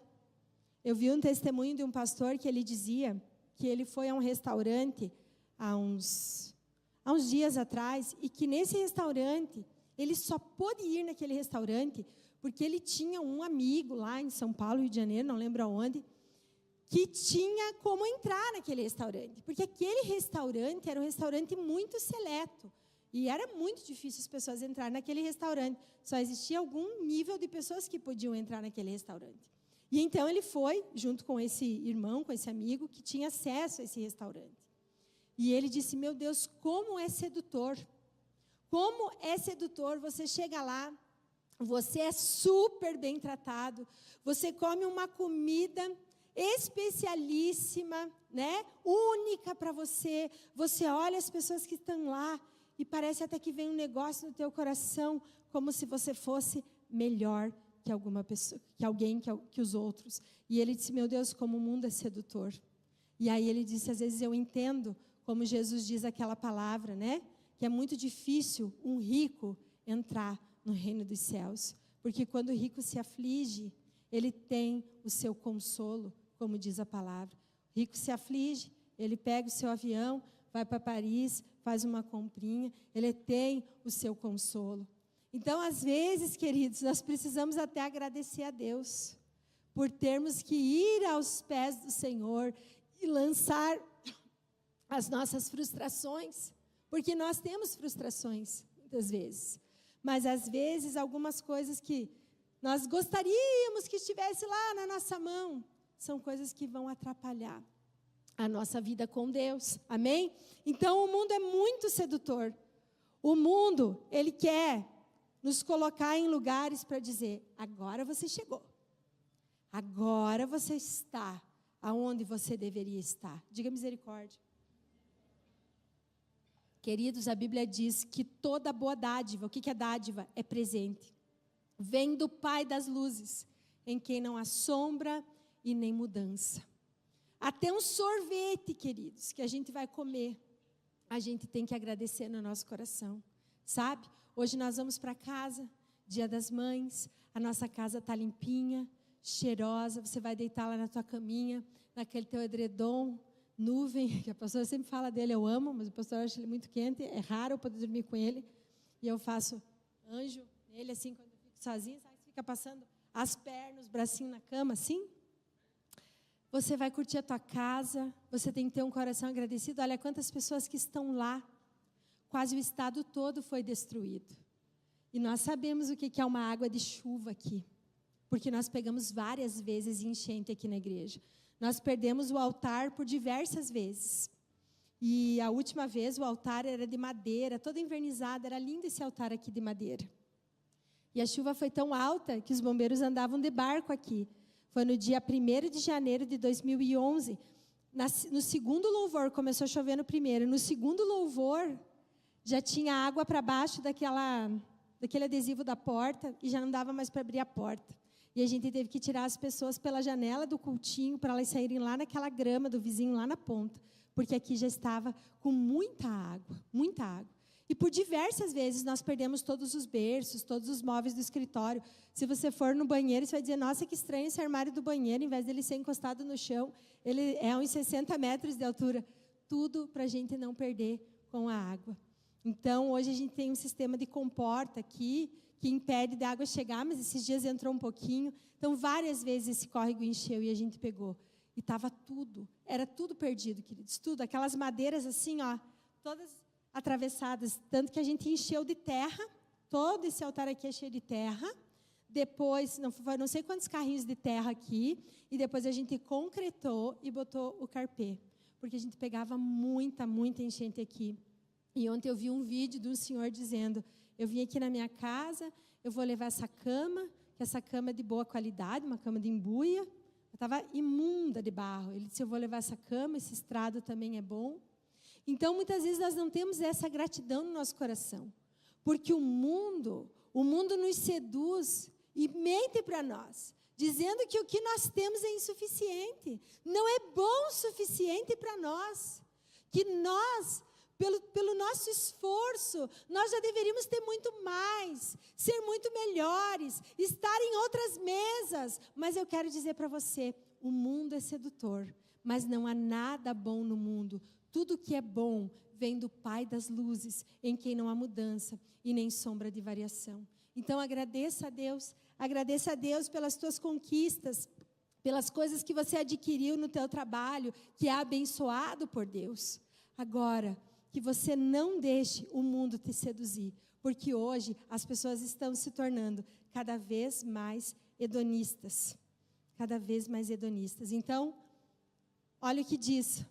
Eu vi um testemunho de um pastor que ele dizia que ele foi a um restaurante há uns dias atrás, e que nesse restaurante, ele só pôde ir naquele restaurante porque ele tinha um amigo lá em São Paulo, Rio de Janeiro, não lembro aonde, que tinha como entrar naquele restaurante. Porque aquele restaurante era um restaurante muito seleto. E era muito difícil as pessoas entrarem naquele restaurante. Só existia algum nível de pessoas que podiam entrar naquele restaurante. E então ele foi, junto com esse irmão, com esse amigo, que tinha acesso a esse restaurante. E ele disse: meu Deus, como é sedutor. Como é sedutor, você chega lá, você é super bem tratado, você come uma comida especialíssima, né? Única para você. Você olha as pessoas que estão lá e parece até que vem um negócio no teu coração, como se você fosse melhor que alguma pessoa, que alguém, que os outros. E ele disse: meu Deus, como o mundo é sedutor. E aí ele disse: às vezes eu entendo, como Jesus diz aquela palavra, né? Que é muito difícil um rico entrar no reino dos céus. Porque quando o rico se aflige, ele tem o seu consolo, como diz a palavra. O rico se aflige, ele pega o seu avião, vai para Paris, faz uma comprinha, ele tem o seu consolo. Então, às vezes, queridos, nós precisamos até agradecer a Deus por termos que ir aos pés do Senhor e lançar as nossas frustrações, porque nós temos frustrações, muitas vezes. Mas, às vezes, algumas coisas que nós gostaríamos que estivesse lá na nossa mão, são coisas que vão atrapalhar a nossa vida com Deus. Amém? Então, o mundo é muito sedutor. O mundo, ele quer nos colocar em lugares para dizer: agora você chegou. Agora você está aonde você deveria estar. Diga misericórdia. Queridos, a Bíblia diz que toda boa dádiva, o que é dádiva? É presente. Vem do Pai das luzes, em quem não há sombra e nem mudança. Até um sorvete, queridos, que a gente vai comer, a gente tem que agradecer no nosso coração, sabe? Hoje nós vamos para casa, Dia das Mães, a nossa casa está limpinha, cheirosa, você vai deitar lá na tua caminha, naquele teu edredom, nuvem, que a pastora sempre fala dele, eu amo, mas o pastor acha ele muito quente, é raro eu poder dormir com ele, e eu faço anjo nele, assim, quando eu fico sozinha, sabe? Fica passando as pernas, os bracinhos na cama, assim. Você vai curtir a tua casa, você tem que ter um coração agradecido. Olha quantas pessoas que estão lá, quase o estado todo foi destruído. E nós sabemos o que é uma água de chuva aqui, porque nós pegamos várias vezes enchente aqui na igreja. Nós perdemos o altar por diversas vezes. E a última vez o altar era de madeira, todo envernizado, era lindo esse altar aqui de madeira. E a chuva foi tão alta que os bombeiros andavam de barco aqui. Foi no dia 1º de janeiro de 2011. No segundo louvor, começou a chover no primeiro. No segundo louvor, já tinha água para baixo daquele adesivo da porta e já não dava mais para abrir a porta. E a gente teve que tirar as pessoas pela janela do cultinho para elas saírem lá naquela grama do vizinho, lá na ponta. Porque aqui já estava com muita água, muita água. E por diversas vezes nós perdemos todos os berços, todos os móveis do escritório. Se você for no banheiro, você vai dizer, nossa, que estranho esse armário do banheiro, em vez dele ser encostado no chão, ele é uns 60 metros de altura. Tudo para a gente não perder com a água. Então, hoje a gente tem um sistema de comporta aqui, que impede da água chegar, mas esses dias entrou um pouquinho. Então, várias vezes esse córrego encheu e a gente pegou. E estava tudo, era tudo perdido, queridos, tudo. Aquelas madeiras assim, ó, todas atravessadas, tanto que a gente encheu de terra, todo esse altar aqui é cheio de terra, depois, não sei quantos carrinhos de terra aqui, e depois a gente concretou e botou o carpê, porque a gente pegava muita enchente aqui. E ontem eu vi um vídeo de um senhor dizendo, eu vim aqui na minha casa, eu vou levar essa cama, que essa cama é de boa qualidade, uma cama de embuia, eu estava imunda de barro, ele disse, eu vou levar essa cama, esse estrado também é bom. Então, muitas vezes, nós não temos essa gratidão no nosso coração. Porque o mundo nos seduz e mente para nós, dizendo que o que nós temos é insuficiente. Não é bom o suficiente para nós. Que nós, pelo nosso esforço, nós já deveríamos ter muito mais, ser muito melhores, estar em outras mesas. Mas eu quero dizer para você, o mundo é sedutor, mas não há nada bom no mundo. Tudo que é bom vem do Pai das luzes, em quem não há mudança e nem sombra de variação. Então, agradeça a Deus pelas tuas conquistas, pelas coisas que você adquiriu no teu trabalho, que é abençoado por Deus. Agora, que você não deixe o mundo te seduzir, porque hoje as pessoas estão se tornando cada vez mais hedonistas. Cada vez mais hedonistas. Então, olha o que diz.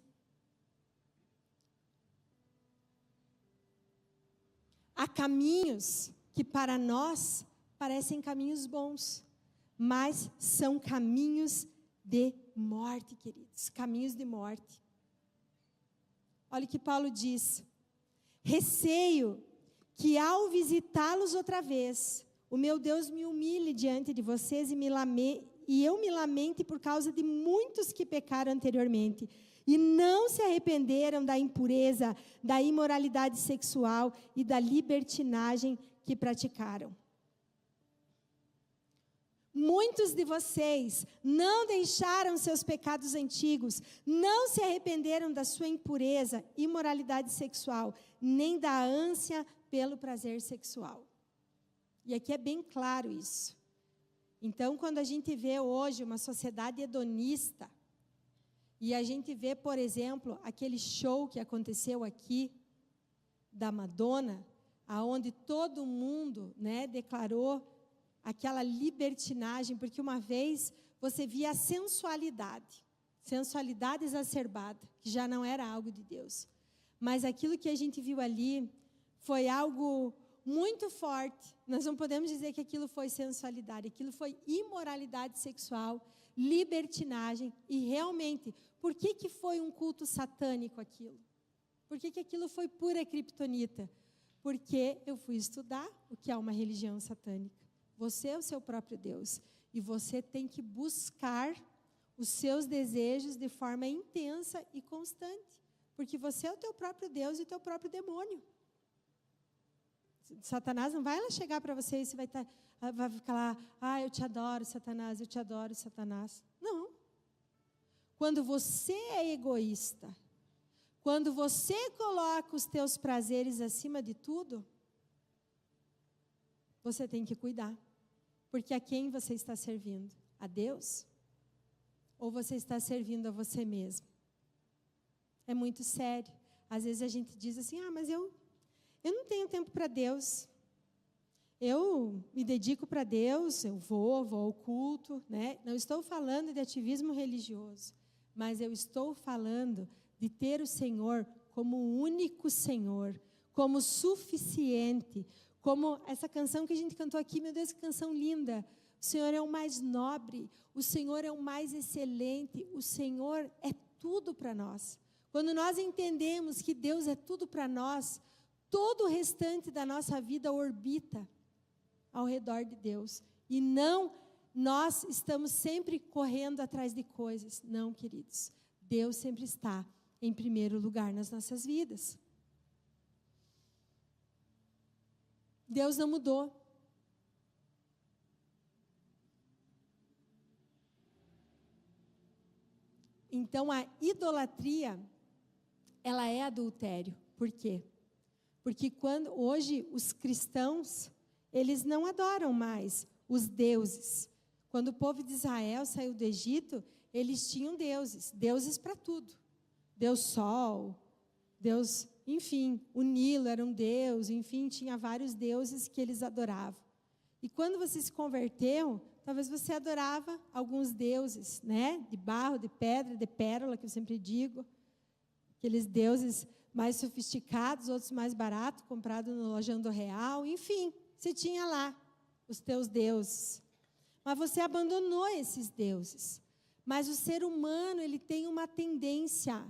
Há caminhos que para nós parecem caminhos bons, mas são caminhos de morte, queridos, caminhos de morte. Olha o que Paulo diz: receio que ao visitá-los outra vez, o meu Deus me humilhe diante de vocês e eu me lamente por causa de muitos que pecaram anteriormente, e não se arrependeram da impureza, da imoralidade sexual e da libertinagem que praticaram. Muitos de vocês não deixaram seus pecados antigos, não se arrependeram da sua impureza, imoralidade sexual, nem da ânsia pelo prazer sexual. E aqui é bem claro isso. Então, quando a gente vê hoje uma sociedade hedonista, e a gente vê, por exemplo, aquele show que aconteceu aqui, da Madonna, aonde todo mundo, declarou aquela libertinagem, porque uma vez você via a sensualidade exacerbada, que já não era algo de Deus. Mas aquilo que a gente viu ali foi algo muito forte. Nós não podemos dizer que aquilo foi sensualidade, aquilo foi imoralidade sexual, libertinagem, e realmente, por que foi um culto satânico aquilo? Por que aquilo foi pura criptonita? Porque eu fui estudar o que é uma religião satânica. Você é o seu próprio Deus. E você tem que buscar os seus desejos de forma intensa e constante. Porque você é o teu próprio Deus e o teu próprio demônio. Satanás não vai lá chegar para você e você vai ficar lá, eu te adoro, Satanás, eu te adoro, Satanás. Não. Quando você é egoísta, quando você coloca os teus prazeres acima de tudo, você tem que cuidar. Porque a quem você está servindo? A Deus? Ou você está servindo a você mesmo? É muito sério. Às vezes a gente diz assim, mas eu não tenho tempo para Deus. Eu me dedico para Deus, eu vou ao culto, né? Não estou falando de ativismo religioso, mas eu estou falando de ter o Senhor como o único Senhor, como suficiente, como essa canção que a gente cantou aqui, meu Deus, que canção linda. O Senhor é o mais nobre, o Senhor é o mais excelente, o Senhor é tudo para nós. Quando nós entendemos que Deus é tudo para nós, todo o restante da nossa vida orbita ao redor de Deus. E não, nós estamos sempre correndo atrás de coisas. Não, queridos. Deus sempre está em primeiro lugar nas nossas vidas. Deus não mudou. Então, a idolatria, ela é adultério. Por quê? Porque hoje os cristãos, eles não adoram mais os deuses. Quando o povo de Israel saiu do Egito, eles tinham deuses para tudo. Deus Sol, Deus, enfim, o Nilo era um deus, enfim, tinha vários deuses que eles adoravam. E quando você se converteu, talvez você adorava alguns deuses, né? De barro, de pedra, de pérola, que eu sempre digo. Aqueles deuses mais sofisticados, outros mais baratos, comprados no Lojão do Real, enfim, você tinha lá os teus deuses. Mas você abandonou esses deuses. Mas o ser humano, ele tem uma tendência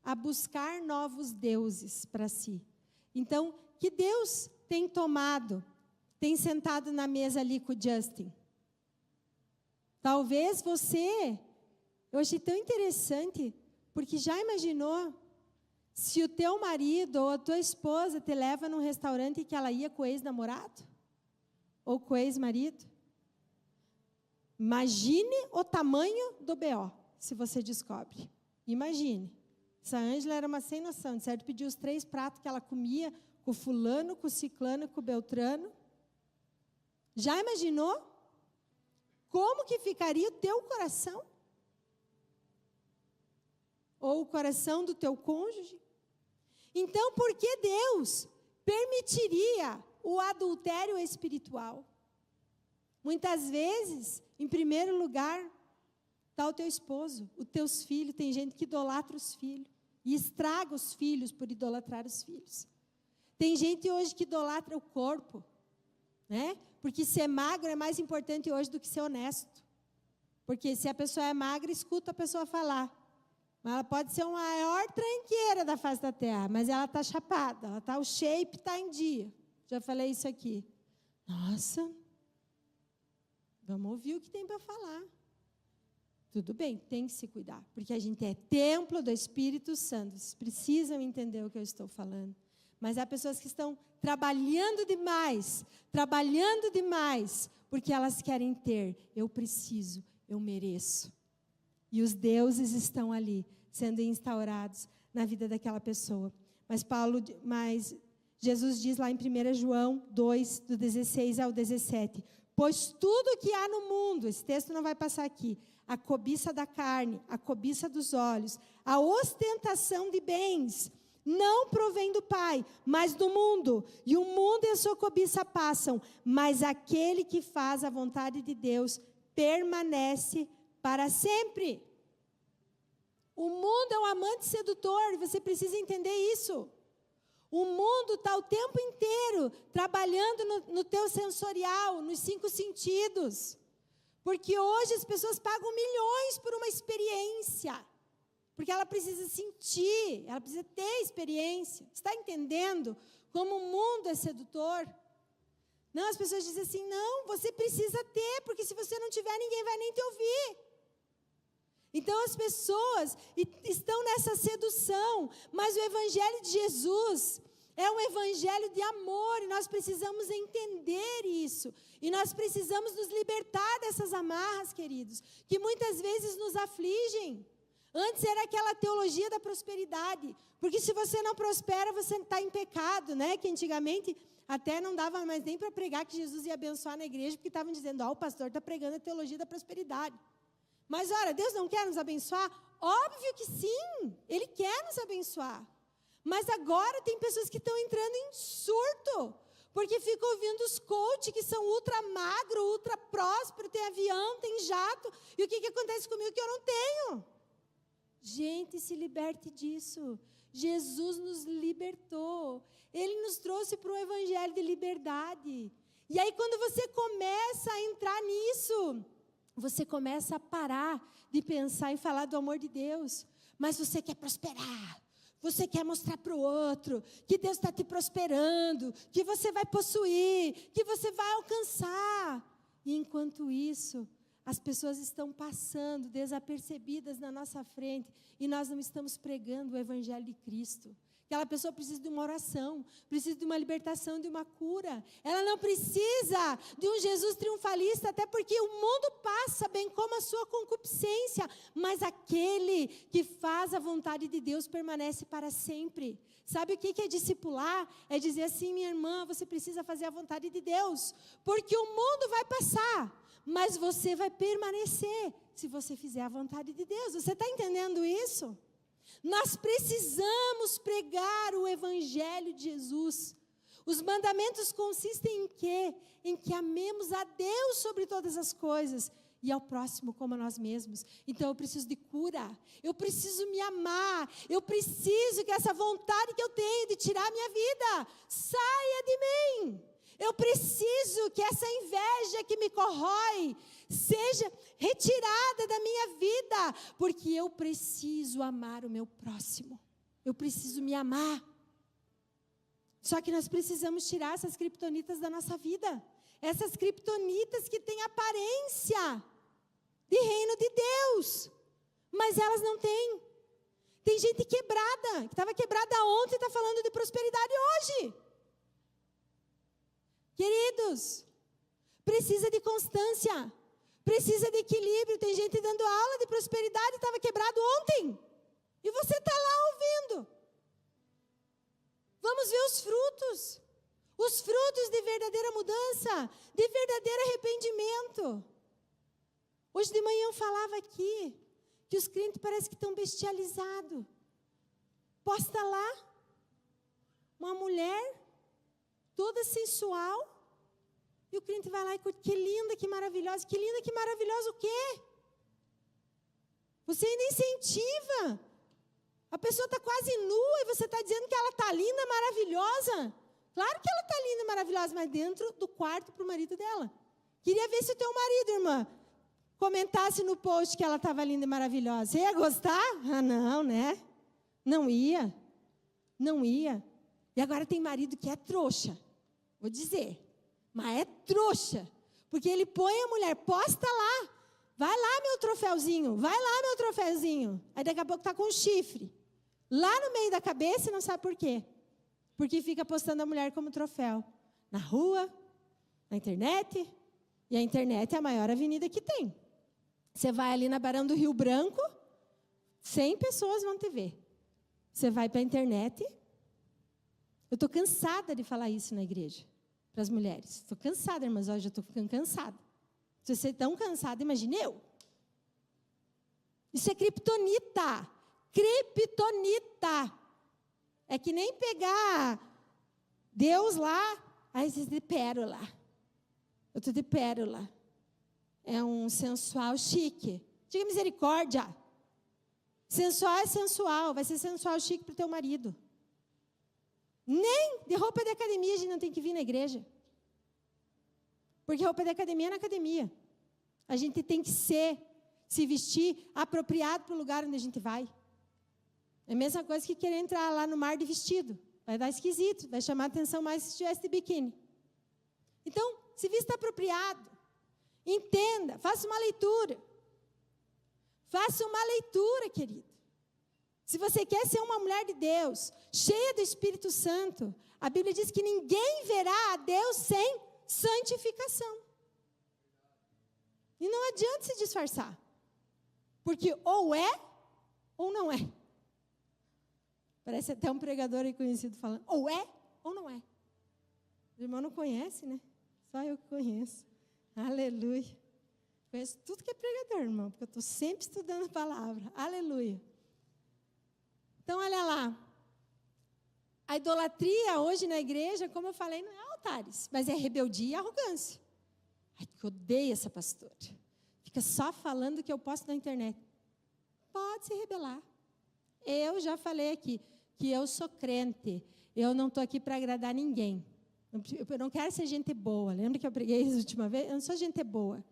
a buscar novos deuses para si. Então, que Deus tem tomado, tem sentado na mesa ali com o Justin? Talvez você, eu achei tão interessante, porque já imaginou se o teu marido ou a tua esposa te leva num restaurante e que ela ia com o ex-namorado? Ou com o ex-marido? Imagine o tamanho do BO, se você descobre. Imagine. Essa Ângela era uma sem noção, de certo, pediu os 3 pratos que ela comia com o fulano, com o ciclano, com o beltrano. Já imaginou? Como que ficaria o teu coração? Ou o coração do teu cônjuge? Então, por que Deus permitiria o adultério espiritual? Muitas vezes, em primeiro lugar, está o teu esposo, os teus filhos. Tem gente que idolatra os filhos e estraga os filhos por idolatrar os filhos. Tem gente hoje que idolatra o corpo, né? Porque ser magro é mais importante hoje do que ser honesto. Porque se a pessoa é magra, escuta a pessoa falar. Mas ela pode ser a maior tranqueira da face da terra, mas ela está chapada, o shape está em dia. Já falei isso aqui. Nossa, vamos ouvir o que tem para falar. Tudo bem, tem que se cuidar, porque a gente é templo do Espírito Santo. Vocês precisam entender o que eu estou falando. Mas há pessoas que estão trabalhando demais, porque elas querem ter. Eu preciso, eu mereço. E os deuses estão ali, sendo instaurados na vida daquela pessoa. Mas Jesus diz lá em 1 João 2, do 16 ao 17, pois tudo que há no mundo, esse texto não vai passar aqui, a cobiça da carne, a cobiça dos olhos, a ostentação de bens, não provém do Pai, mas do mundo. E o mundo e a sua cobiça passam, mas aquele que faz a vontade de Deus permanece para sempre. O mundo é um amante sedutor, e você precisa entender isso. O mundo está o tempo inteiro trabalhando no teu sensorial, nos 5 sentidos. Porque hoje as pessoas pagam milhões por uma experiência. Porque ela precisa sentir, ela precisa ter experiência. Está entendendo como o mundo é sedutor? Não, as pessoas dizem assim, não, você precisa ter, porque se você não tiver, ninguém vai nem te ouvir. Então as pessoas estão nessa sedução, mas o evangelho de Jesus é um evangelho de amor, e nós precisamos entender isso. E nós precisamos nos libertar dessas amarras, queridos, que muitas vezes nos afligem. Antes era aquela teologia da prosperidade, porque se você não prospera, você está em pecado, né? Que antigamente até não dava mais nem para pregar que Jesus ia abençoar na igreja, porque estavam dizendo, o pastor está pregando a teologia da prosperidade. Mas, olha, Deus não quer nos abençoar? Óbvio que sim, Ele quer nos abençoar. Mas agora tem pessoas que estão entrando em surto, porque ficam ouvindo os coach que são ultra magro, ultra próspero, tem avião, tem jato, e o que acontece comigo que eu não tenho? Gente, se liberte disso. Jesus nos libertou. Ele nos trouxe para um evangelho de liberdade. E aí, quando você começa a entrar nisso, você começa a parar de pensar e falar do amor de Deus. Mas você quer prosperar. Você quer mostrar para o outro que Deus está te prosperando, que você vai possuir, que você vai alcançar. E enquanto isso, as pessoas estão passando desapercebidas na nossa frente e nós não estamos pregando o evangelho de Cristo. Aquela pessoa precisa de uma oração, precisa de uma libertação, de uma cura. Ela não precisa de um Jesus triunfalista, até porque o mundo passa, bem como a sua concupiscência, mas aquele que faz a vontade de Deus permanece para sempre. Sabe o que é discipular? É dizer assim, minha irmã, você precisa fazer a vontade de Deus, porque o mundo vai passar, mas você vai permanecer se você fizer a vontade de Deus. Você está entendendo isso? Nós precisamos pregar o evangelho de Jesus. Os mandamentos consistem em quê? Em que amemos a Deus sobre todas as coisas e ao próximo como a nós mesmos. Então eu preciso de cura, eu preciso me amar, eu preciso que essa vontade que eu tenho de tirar a minha vida saia de mim. Eu preciso que essa inveja que me corrói seja retirada da minha vida, porque eu preciso amar o meu próximo. Eu preciso me amar. Só que nós precisamos tirar essas criptonitas da nossa vida. Essas criptonitas que têm aparência de reino de Deus, mas elas não têm. Tem gente quebrada, que estava quebrada ontem e está falando de prosperidade hoje. Queridos, precisa de constância, precisa de equilíbrio. Tem gente dando aula de prosperidade e estava quebrado ontem. E você está lá ouvindo. Vamos ver os frutos de verdadeira mudança, de verdadeiro arrependimento. Hoje de manhã eu falava aqui, que os crentes parecem que estão bestializados. Posta lá, uma mulher toda sensual, e o crente vai lá e curte, que linda, que maravilhosa o quê? Você ainda incentiva, a pessoa está quase nua, e você está dizendo que ela está linda, maravilhosa. Claro que ela está linda e maravilhosa, mas dentro do quarto para o marido dela. Queria ver se o teu marido, irmã, comentasse no post que ela estava linda e maravilhosa. Você ia gostar? Ah, não, né? Não ia. E agora tem marido que é trouxa. Vou dizer, mas é trouxa, porque ele põe a mulher, posta lá, vai lá meu troféuzinho, aí daqui a pouco está com um chifre, lá no meio da cabeça e não sabe por quê, porque fica postando a mulher como troféu, na rua, na internet, e a internet é a maior avenida que tem. Você vai ali na Barão do Rio Branco, 100 pessoas vão te ver. Você vai para a internet. Eu estou cansada de falar isso na igreja, para as mulheres. Estou cansada, irmãs, hoje eu estou ficando cansada. Se você é tão cansada, imagine eu. Isso é criptonita. Criptonita. É que nem pegar Deus lá, aí você de pérola. Eu estou de pérola. É um sensual chique. Diga misericórdia. Sensual é sensual. Vai ser sensual chique para o teu marido. Nem de roupa de academia a gente não tem que vir na igreja. Porque roupa de academia é na academia. A gente tem que se vestir apropriado para o lugar onde a gente vai. É a mesma coisa que querer entrar lá no mar de vestido. Vai dar esquisito, vai chamar a atenção mais se estivesse de biquíni. Então, se vista apropriado. Entenda, faça uma leitura. Faça uma leitura, querido. Se você quer ser uma mulher de Deus, cheia do Espírito Santo, a Bíblia diz que ninguém verá a Deus sem santificação. E não adianta se disfarçar. Porque ou é ou não é. Parece até um pregador aí conhecido falando, ou é ou não é. O irmão não conhece, né? Só eu que conheço. Aleluia. Conheço tudo que é pregador, irmão, porque eu estou sempre estudando a palavra. Aleluia. Então, olha lá. A idolatria hoje na igreja, como eu falei, não é altares, mas é rebeldia e arrogância. Ai, que eu odeio essa pastora. Fica só falando o que eu posto na internet. Pode se rebelar. Eu já falei aqui que eu sou crente. Eu não estou aqui para agradar ninguém. Eu não quero ser gente boa. Lembra que eu preguei a última vez? Eu não sou gente boa.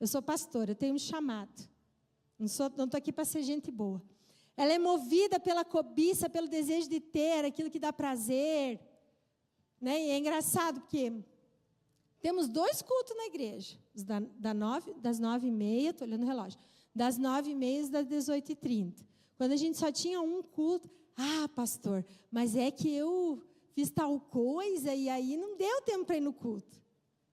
Eu sou pastora, eu tenho um chamado. Não estou aqui para ser gente boa. Ela é movida pela cobiça, pelo desejo de ter aquilo que dá prazer. Né? E é engraçado porque temos 2 cultos na igreja. Das 9h30, estou olhando o relógio. Das 9h30 às 18h30. Quando a gente só tinha um culto. Ah, pastor, mas é que eu fiz tal coisa e aí não deu tempo para ir no culto.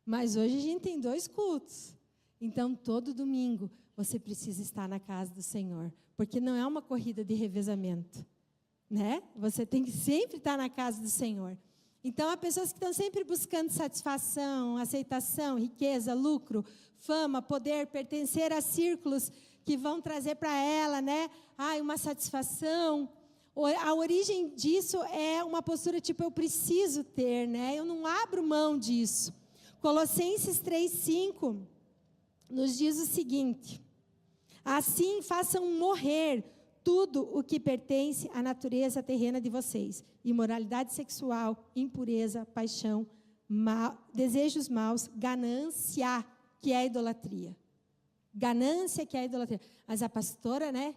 Mas hoje a gente tem 2 cultos. Então, todo domingo, você precisa estar na casa do Senhor. Porque não é uma corrida de revezamento. Né? Você tem que sempre estar na casa do Senhor. Então, há pessoas que estão sempre buscando satisfação, aceitação, riqueza, lucro, fama, poder, pertencer a círculos que vão trazer para ela, né? Uma satisfação. A origem disso é uma postura tipo, eu preciso ter, né? Eu não abro mão disso. Colossenses 3:5 nos diz o seguinte: assim façam morrer tudo o que pertence à natureza terrena de vocês. Imoralidade sexual, impureza, paixão, desejos maus, ganância, que é a idolatria. Ganância, que é a idolatria. Mas a pastora, né,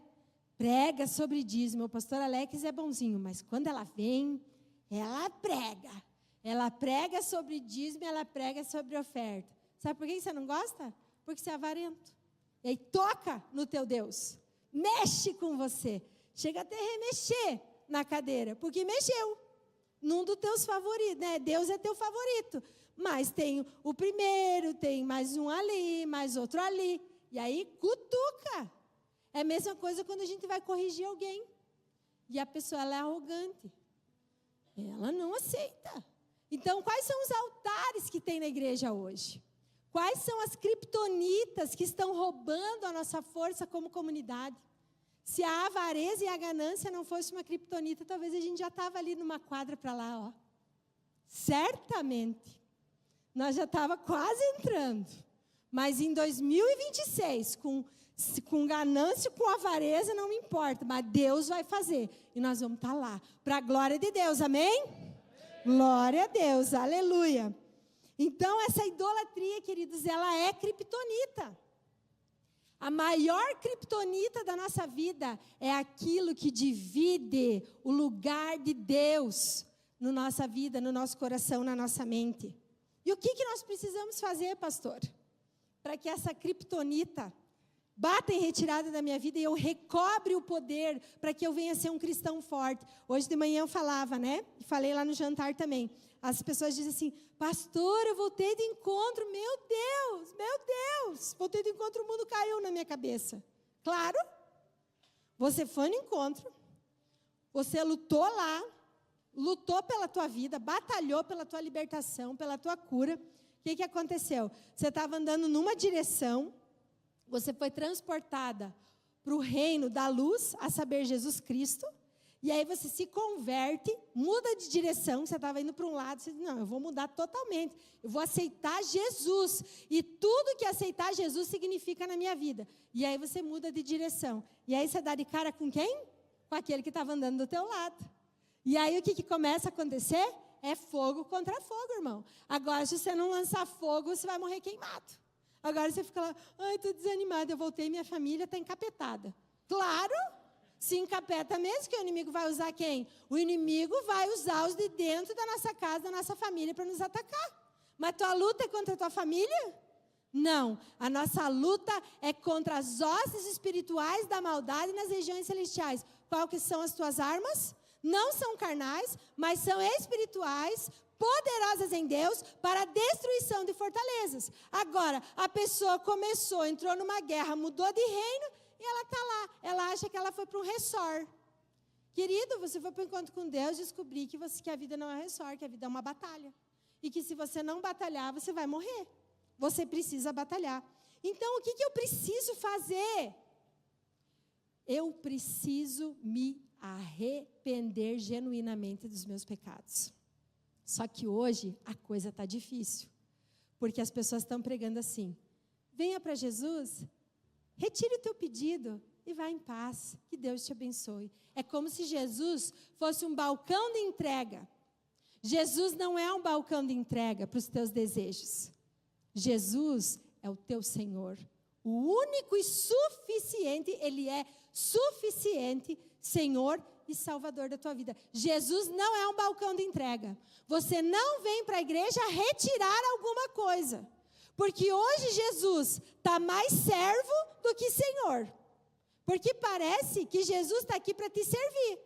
prega sobre dízimo. O pastor Alex é bonzinho, mas quando ela vem, ela prega. Ela prega sobre dízimo, ela prega sobre oferta. Sabe por que você não gosta? Porque você é avarento. E aí toca no teu Deus. Mexe com você. Chega até a remexer na cadeira, porque mexeu num dos teus favoritos, né? Deus é teu favorito. Mas tem o primeiro, tem mais um ali, mais outro ali. E aí cutuca. É a mesma coisa quando a gente vai corrigir alguém. E a pessoa ela é arrogante. Ela não aceita. Então, quais são os altares que tem na igreja hoje? Quais são as criptonitas que estão roubando a nossa força como comunidade? Se a avareza e a ganância não fosse uma criptonita, talvez a gente já estava ali numa quadra para lá, ó. Certamente. Nós já estava quase entrando. Mas em 2026, com ganância, com avareza, não me importa. Mas Deus vai fazer. E nós vamos estar lá. Para a glória de Deus, amém? Glória a Deus, aleluia. Então, essa idolatria, queridos, ela é criptonita. A maior criptonita da nossa vida é aquilo que divide o lugar de Deus na nossa vida, no nosso coração, na nossa mente. E o que nós precisamos fazer, pastor? Para que essa criptonita bata em retirada da minha vida e eu recobre o poder para que eu venha ser um cristão forte. Hoje de manhã eu falava, né? E falei lá no jantar também. As pessoas dizem assim, pastor, eu voltei de encontro. Meu Deus, voltei de encontro, o mundo caiu na minha cabeça. Claro, você foi no encontro, você lutou lá, lutou pela tua vida, batalhou pela tua libertação, pela tua cura. O que aconteceu? Você estava andando numa direção, você foi transportada para o reino da luz, a saber, Jesus Cristo, e aí você se converte, muda de direção, você estava indo para um lado, você diz, não, eu vou mudar totalmente, eu vou aceitar Jesus, e tudo que aceitar Jesus significa na minha vida. E aí você muda de direção, e aí você dá de cara com quem? Com aquele que estava andando do teu lado. E aí o que começa a acontecer? É fogo contra fogo, irmão. Agora, se você não lançar fogo, você vai morrer queimado. Agora você fica lá, ai, estou desanimada, eu voltei, minha família está encapetada. Claro, se encapeta mesmo, que o inimigo vai usar quem? O inimigo vai usar os de dentro da nossa casa, da nossa família, para nos atacar. Mas tua luta é contra a tua família? Não. A nossa luta é contra as hostes espirituais da maldade nas regiões celestiais. Qual que são as tuas armas? Não são carnais, mas são espirituais, poderosas em Deus para a destruição de fortalezas. Agora, a pessoa começou, entrou numa guerra, mudou de reino e ela está lá. Ela acha que ela foi para um resort. Querido, você foi para o encontro com Deus, descobrir que a vida não é um resort, que a vida é uma batalha. E que se você não batalhar, você vai morrer. Você precisa batalhar. Então, o que eu preciso fazer? Eu preciso me arrepender genuinamente dos meus pecados. Só que hoje a coisa está difícil, porque as pessoas estão pregando assim: venha para Jesus, retire o teu pedido e vá em paz, que Deus te abençoe. É como se Jesus fosse um balcão de entrega. Jesus não é um balcão de entrega para os teus desejos. Jesus é o teu Senhor, o único e suficiente, Ele é suficiente, Senhor e Salvador da tua vida. Jesus não é um balcão de entrega. Você não vem para a igreja retirar alguma coisa, porque hoje Jesus está mais servo do que Senhor, porque parece que Jesus está aqui para te servir,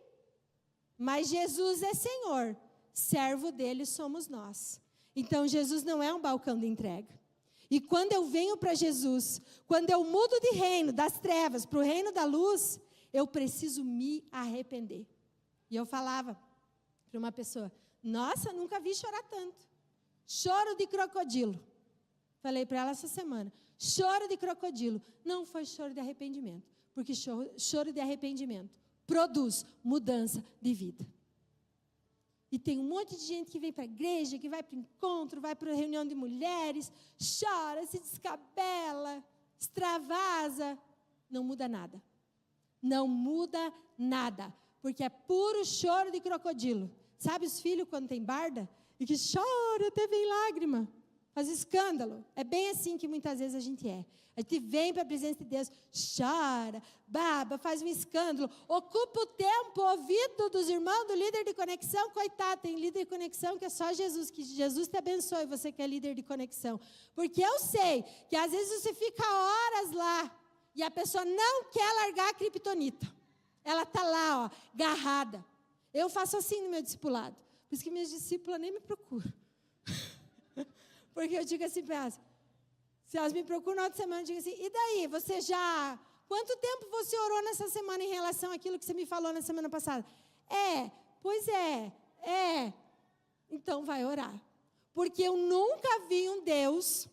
mas Jesus é Senhor, servo dele somos nós. Então Jesus não é um balcão de entrega. E quando eu venho para Jesus, quando eu mudo de reino, das trevas para o reino da luz, eu preciso me arrepender. E eu falava para uma pessoa: nossa, nunca vi chorar tanto. Choro de crocodilo. Falei para ela essa semana: choro de crocodilo. Não foi choro de arrependimento, porque choro de arrependimento produz mudança de vida. E tem um monte de gente que vem para a igreja, que vai para o encontro, vai para a reunião de mulheres, chora, se descabela, extravasa. Não muda nada. Não muda nada. Porque é puro choro de crocodilo. Sabe os filhos quando tem barda? E que chora, até vem lágrima. Faz escândalo. É bem assim que muitas vezes a gente é. A gente vem para a presença de Deus, chora, baba, faz um escândalo, ocupa o tempo, o ouvido dos irmãos do líder de conexão. Coitado, tem líder de conexão que é só Jesus, que Jesus te abençoe, você que é líder de conexão. Porque eu sei que às vezes você fica horas lá e a pessoa não quer largar a criptonita. Ela está lá, ó, agarrada. Eu faço assim no meu discipulado. Por isso que minhas discípulas nem me procuram. Porque eu digo assim para elas, se elas me procuram na outra semana, eu digo assim: e daí, você já... Quanto tempo você orou nessa semana em relação àquilo que você me falou na semana passada? Pois é. Então vai orar. Porque eu nunca vi um Deus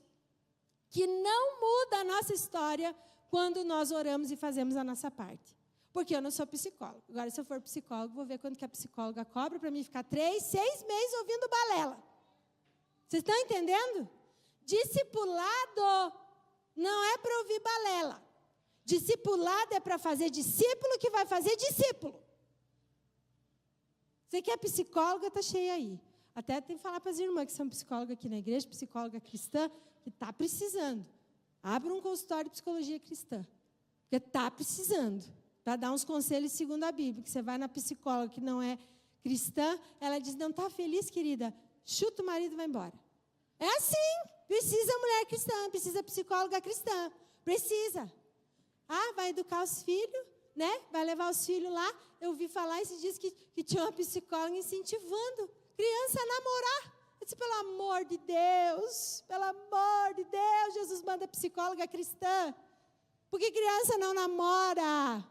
que não muda a nossa história quando nós oramos e fazemos a nossa parte. Porque eu não sou psicólogo. Agora, se eu for psicólogo, vou ver quanto que a psicóloga cobra para mim ficar 3, 6 meses ouvindo balela. Vocês estão entendendo? Discipulado não é para ouvir balela. Discipulado é para fazer discípulo que vai fazer discípulo. Você que é psicóloga, está cheia aí. Até tem que falar para as irmãs que são psicólogas aqui na igreja, psicóloga cristã, que está precisando. Abra um consultório de psicologia cristã. Porque está precisando. Para dar uns conselhos segundo a Bíblia. Que você vai na psicóloga que não é cristã, ela diz: não está feliz, querida? Chuta o marido e vai embora. É assim. Precisa mulher cristã, precisa psicóloga cristã. Precisa. Vai educar os filhos, né? Vai levar os filhos lá. Eu ouvi falar esses dias que tinha uma psicóloga incentivando criança a namorar. Eu disse: pelo amor de Deus, Jesus manda psicóloga cristã. Por que criança não namora?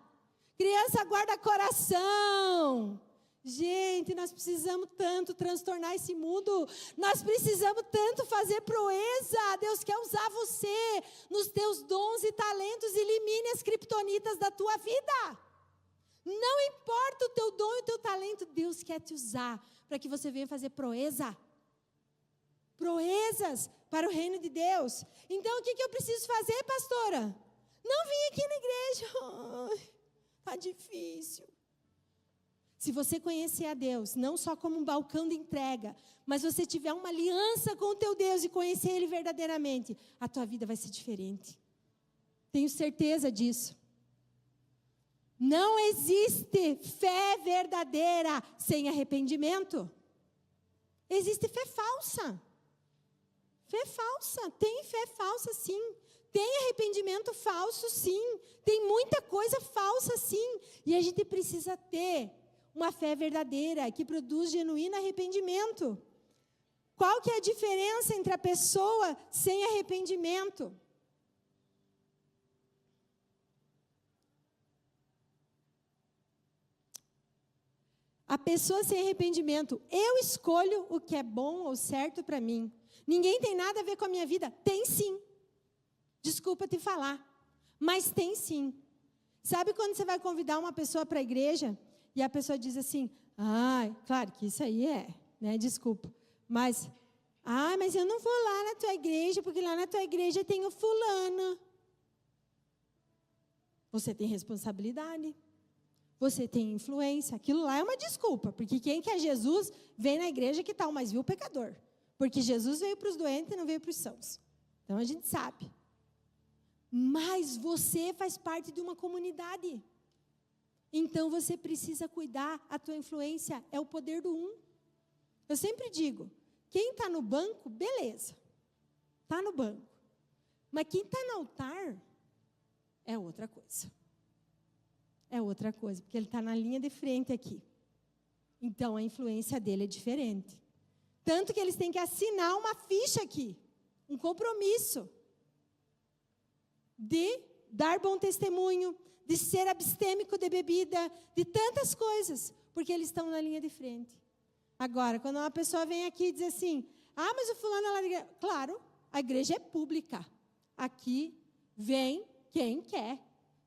Criança guarda coração. Gente, nós precisamos tanto transtornar esse mundo. Nós precisamos tanto fazer proeza. Deus quer usar você nos teus dons e talentos. Elimine as criptonitas da tua vida. Não importa o teu dom e o teu talento, Deus quer te usar para que você venha fazer proeza. Proezas para o reino de Deus. Então, o que eu preciso fazer, pastora? Não vim aqui na igreja. Está difícil. Se você conhecer a Deus, não só como um balcão de entrega, mas você tiver uma aliança com o teu Deus e conhecer Ele verdadeiramente, a tua vida vai ser diferente. Tenho certeza disso. Não existe fé verdadeira sem arrependimento. Existe fé falsa. Fé falsa. Tem fé falsa, sim. Tem arrependimento falso, sim. Tem muita coisa falsa, sim. E a gente precisa ter uma fé verdadeira que produz genuíno arrependimento. Qual que é a diferença entre a pessoa sem arrependimento? A pessoa sem arrependimento, eu escolho o que é bom ou certo para mim. Ninguém tem nada a ver com a minha vida? Tem sim. Desculpa te falar, mas tem sim. Sabe quando você vai convidar uma pessoa para a igreja e a pessoa diz assim, claro que isso aí né, desculpa, mas eu não vou lá na tua igreja, porque lá na tua igreja tem o fulano. Você tem responsabilidade, você tem influência, aquilo lá é uma desculpa, porque quem quer Jesus vem na igreja que tal, mas viu o pecador, porque Jesus veio para os doentes e não veio para os sãos. Então a gente sabe. Mas você faz parte de uma comunidade. Então você precisa cuidar, a tua influência é o poder do um. Eu sempre digo, quem está no banco, beleza, está no banco. Mas quem está no altar é outra coisa. É outra coisa, porque ele está na linha de frente aqui. Então a influência dele é diferente. Tanto que eles têm que assinar uma ficha aqui, um compromisso de dar bom testemunho, de ser abstêmico de bebida, de tantas coisas, porque eles estão na linha de frente. Agora, quando uma pessoa vem aqui e diz assim, mas o fulano é lá da igreja. Claro, a igreja é pública. Aqui vem quem quer,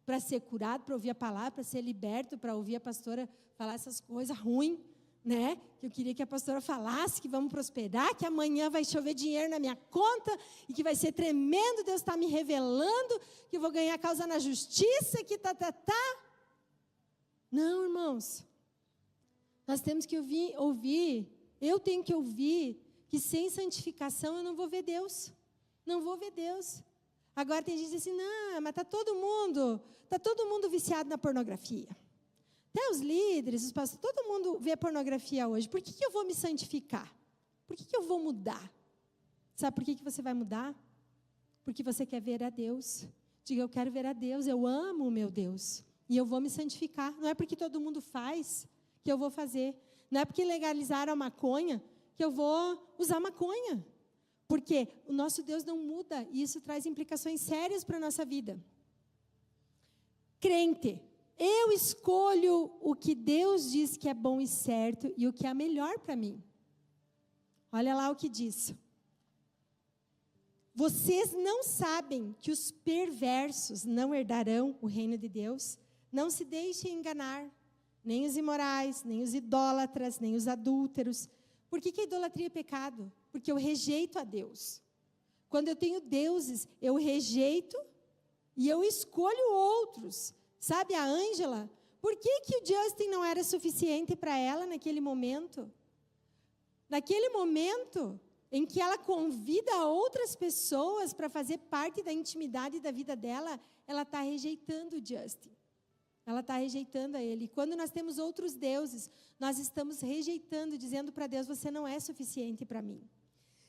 para ser curado, para ouvir a palavra, para ser liberto, para ouvir a pastora falar essas coisas ruins, né? Que eu queria que a pastora falasse, que vamos prosperar, que amanhã vai chover dinheiro na minha conta, e que vai ser tremendo, Deus está me revelando, que eu vou ganhar causa na justiça, que Não, irmãos. Nós temos que ouvir, eu tenho que ouvir, que sem santificação eu não vou ver Deus. Não vou ver Deus. Agora tem gente que diz assim, não, mas está todo mundo viciado na pornografia. Até os líderes, os pastores, todo mundo vê pornografia hoje. Por que eu vou me santificar? Por que eu vou mudar? Sabe por que você vai mudar? Porque você quer ver a Deus. Diga, eu quero ver a Deus, eu amo o meu Deus. E eu vou me santificar. Não é porque todo mundo faz que eu vou fazer. Não é porque legalizaram a maconha que eu vou usar maconha. Porque o nosso Deus não muda e isso traz implicações sérias para a nossa vida. Crente, eu escolho o que Deus diz que é bom e certo e o que é melhor para mim. Olha lá o que diz. Vocês não sabem que os perversos não herdarão o reino de Deus? Não se deixem enganar, nem os imorais, nem os idólatras, nem os adúlteros. Por que a idolatria é pecado? Porque eu rejeito a Deus. Quando eu tenho deuses, eu rejeito e eu escolho outros. Sabe a Ângela? Por que o Justin não era suficiente para ela naquele momento? Naquele momento em que ela convida outras pessoas para fazer parte da intimidade da vida dela, ela está rejeitando o Justin. Ela está rejeitando a ele. E quando nós temos outros deuses, nós estamos rejeitando, dizendo para Deus, você não é suficiente para mim.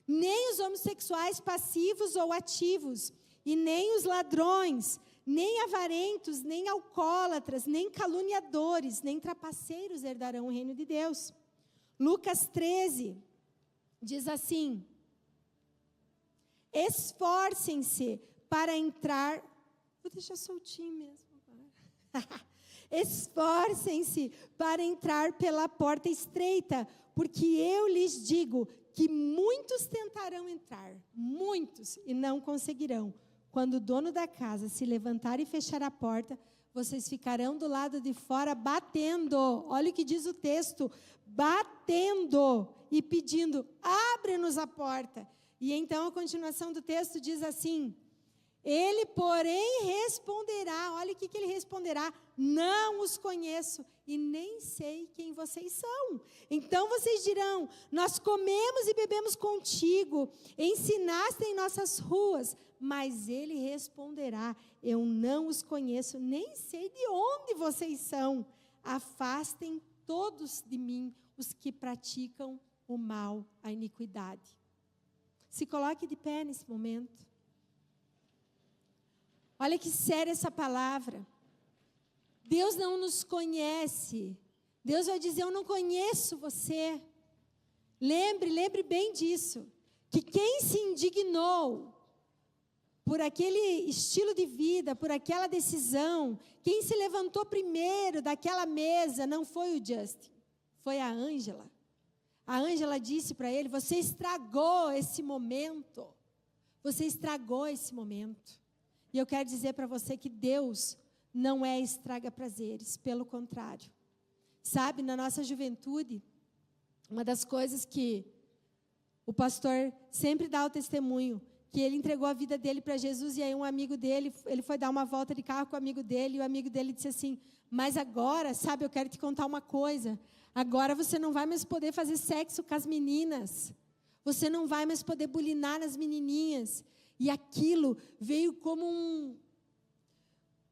Nem os homossexuais passivos ou ativos, e nem os ladrões, nem avarentos, nem alcoólatras, nem caluniadores, nem trapaceiros herdarão o reino de Deus. Lucas 13 diz assim, esforcem-se para entrar... Vou deixar soltinho mesmo agora. Esforcem-se para entrar pela porta estreita, porque eu lhes digo que muitos tentarão entrar, muitos, e não conseguirão. Quando o dono da casa se levantar e fechar a porta, vocês ficarão do lado de fora batendo. Olha o que diz o texto, batendo e pedindo, abre-nos a porta. E então a continuação do texto diz assim, ele, porém, responderá, olha o que ele responderá, não os conheço e nem sei quem vocês são. Então vocês dirão, nós comemos e bebemos contigo, ensinaste em nossas ruas, Mas ele responderá: eu não os conheço, nem sei de onde vocês são. Afastem todos de mim os que praticam o mal, a iniquidade. Se coloque de pé nesse momento. Olha que séria essa palavra. Deus não nos conhece. Deus vai dizer: eu não conheço você. Lembre bem disso. Que quem se indignou por aquele estilo de vida, por aquela decisão, quem se levantou primeiro daquela mesa não foi o Justin, foi a Ângela. A Ângela disse para ele: você estragou esse momento. Você estragou esse momento. E eu quero dizer para você que Deus não é estraga prazeres, pelo contrário. Sabe, na nossa juventude, uma das coisas que o pastor sempre dá o testemunho, que ele entregou a vida dele para Jesus, e aí um amigo dele, ele foi dar uma volta de carro com o amigo dele, e o amigo dele disse assim: mas agora, sabe, eu quero te contar uma coisa, agora você não vai mais poder fazer sexo com as meninas, você não vai mais poder bulinar nas menininhas. E aquilo veio como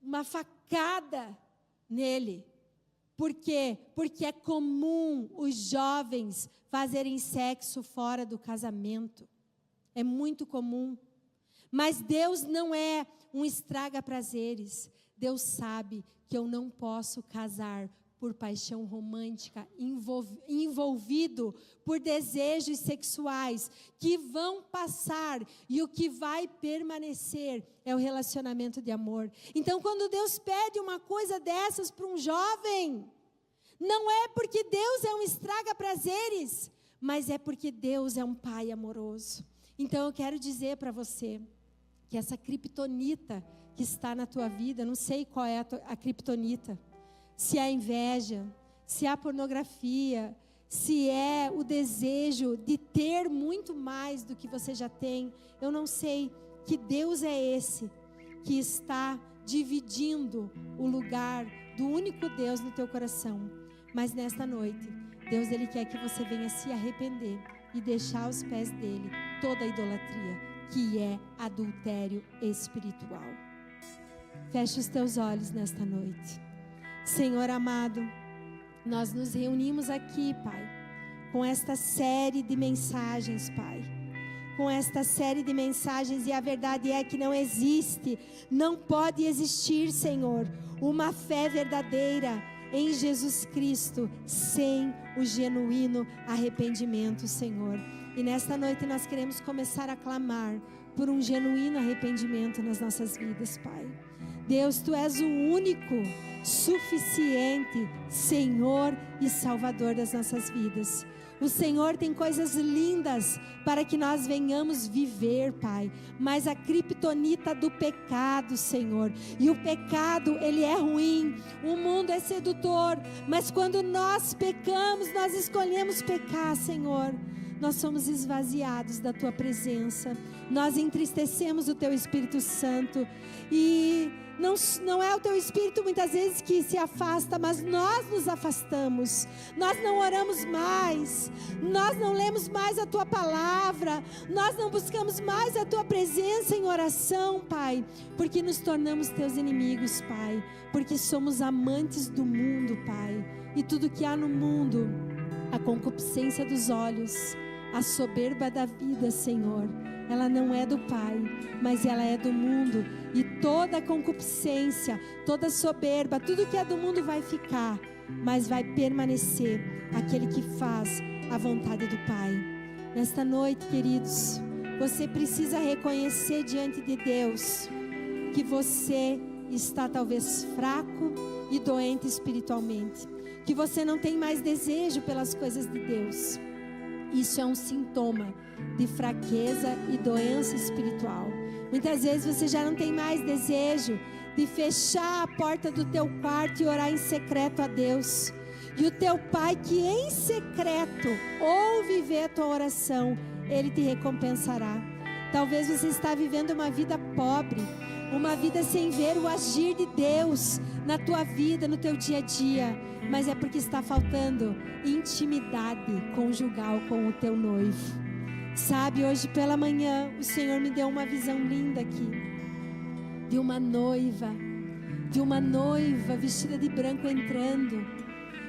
uma facada nele. Por quê? Porque é comum os jovens fazerem sexo fora do casamento. É muito comum. Mas Deus não é um estraga-prazeres. Deus sabe que eu não posso casar por paixão romântica, envolvido por desejos sexuais que vão passar, e o que vai permanecer é o relacionamento de amor. Então, quando Deus pede uma coisa dessas para um jovem, não é porque Deus é um estraga-prazeres, mas é porque Deus é um pai amoroso. Então, eu quero dizer para você que essa criptonita que está na tua vida, não sei qual é a criptonita, se é a inveja, se é a pornografia, se é o desejo de ter muito mais do que você já tem, eu não sei que Deus é esse que está dividindo o lugar do único Deus no teu coração. Mas nesta noite, Deus, Ele quer que você venha se arrepender e deixar aos pés dEle toda a idolatria, que é adultério espiritual. Feche os teus olhos nesta noite. Senhor amado, nós nos reunimos aqui, Pai, com esta série de mensagens, Pai. Com esta série de mensagens, e a verdade é que não existe, não pode existir, Senhor, uma fé verdadeira em Jesus Cristo sem o genuíno arrependimento, Senhor. E nesta noite nós queremos começar a clamar por um genuíno arrependimento nas nossas vidas, Pai. Deus, Tu és o único, suficiente Senhor e Salvador das nossas vidas. O Senhor tem coisas lindas para que nós venhamos viver, Pai. Mas a criptonita do pecado, Senhor. E o pecado, ele é ruim. O mundo é sedutor. Mas quando nós pecamos, nós escolhemos pecar, Senhor. Nós somos esvaziados da Tua presença. Nós entristecemos o Teu Espírito Santo. E não é o Teu Espírito muitas vezes que se afasta, mas nós nos afastamos. Nós não oramos mais. Nós não lemos mais a Tua palavra. Nós não buscamos mais a Tua presença em oração, Pai. Porque nos tornamos Teus inimigos, Pai. Porque somos amantes do mundo, Pai. E tudo que há no mundo, a concupiscência dos olhos, a soberba da vida, Senhor, ela não é do Pai, mas ela é do mundo. E toda concupiscência, toda soberba, tudo que é do mundo vai ficar, mas vai permanecer aquele que faz a vontade do Pai. Nesta noite, queridos, você precisa reconhecer diante de Deus que você está talvez fraco e doente espiritualmente, que você não tem mais desejo pelas coisas de Deus. Isso é um sintoma de fraqueza e doença espiritual. Muitas vezes você já não tem mais desejo de fechar a porta do teu quarto e orar em secreto a Deus. E o teu Pai, que em secreto ouve ver a tua oração, Ele te recompensará. Talvez você está vivendo uma vida pobre, uma vida sem ver o agir de Deus na tua vida, no teu dia a dia, mas é porque está faltando intimidade conjugal com o teu noivo. Sabe, hoje pela manhã o Senhor me deu uma visão linda aqui, de uma noiva vestida de branco entrando.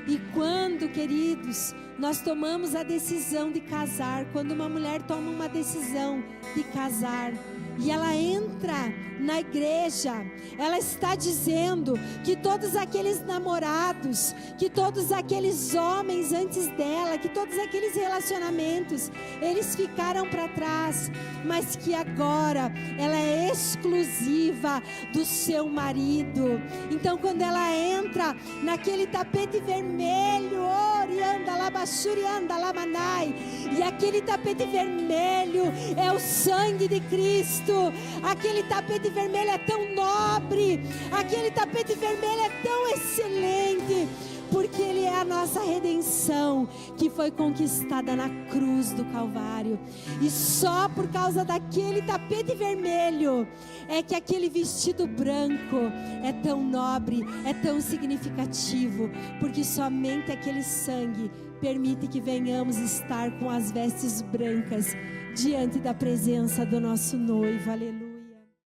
E quando, queridos, nós tomamos a decisão de casar, quando uma mulher toma uma decisão de casar, e ela entra na igreja, ela está dizendo que todos aqueles namorados, que todos aqueles homens antes dela, que todos aqueles relacionamentos, eles ficaram para trás, mas que agora ela é exclusiva do seu marido. Então quando ela entra naquele tapete vermelho, orianda labachurianda lamanai, e aquele tapete vermelho é o sangue de Cristo. Aquele tapete vermelho é tão nobre, aquele tapete vermelho é tão excelente, porque ele é a nossa redenção, que foi conquistada na cruz do Calvário. E só por causa daquele tapete vermelho é que aquele vestido branco é tão nobre, é tão significativo, porque somente aquele sangue permite que venhamos estar com as vestes brancas diante da presença do nosso noivo. Aleluia.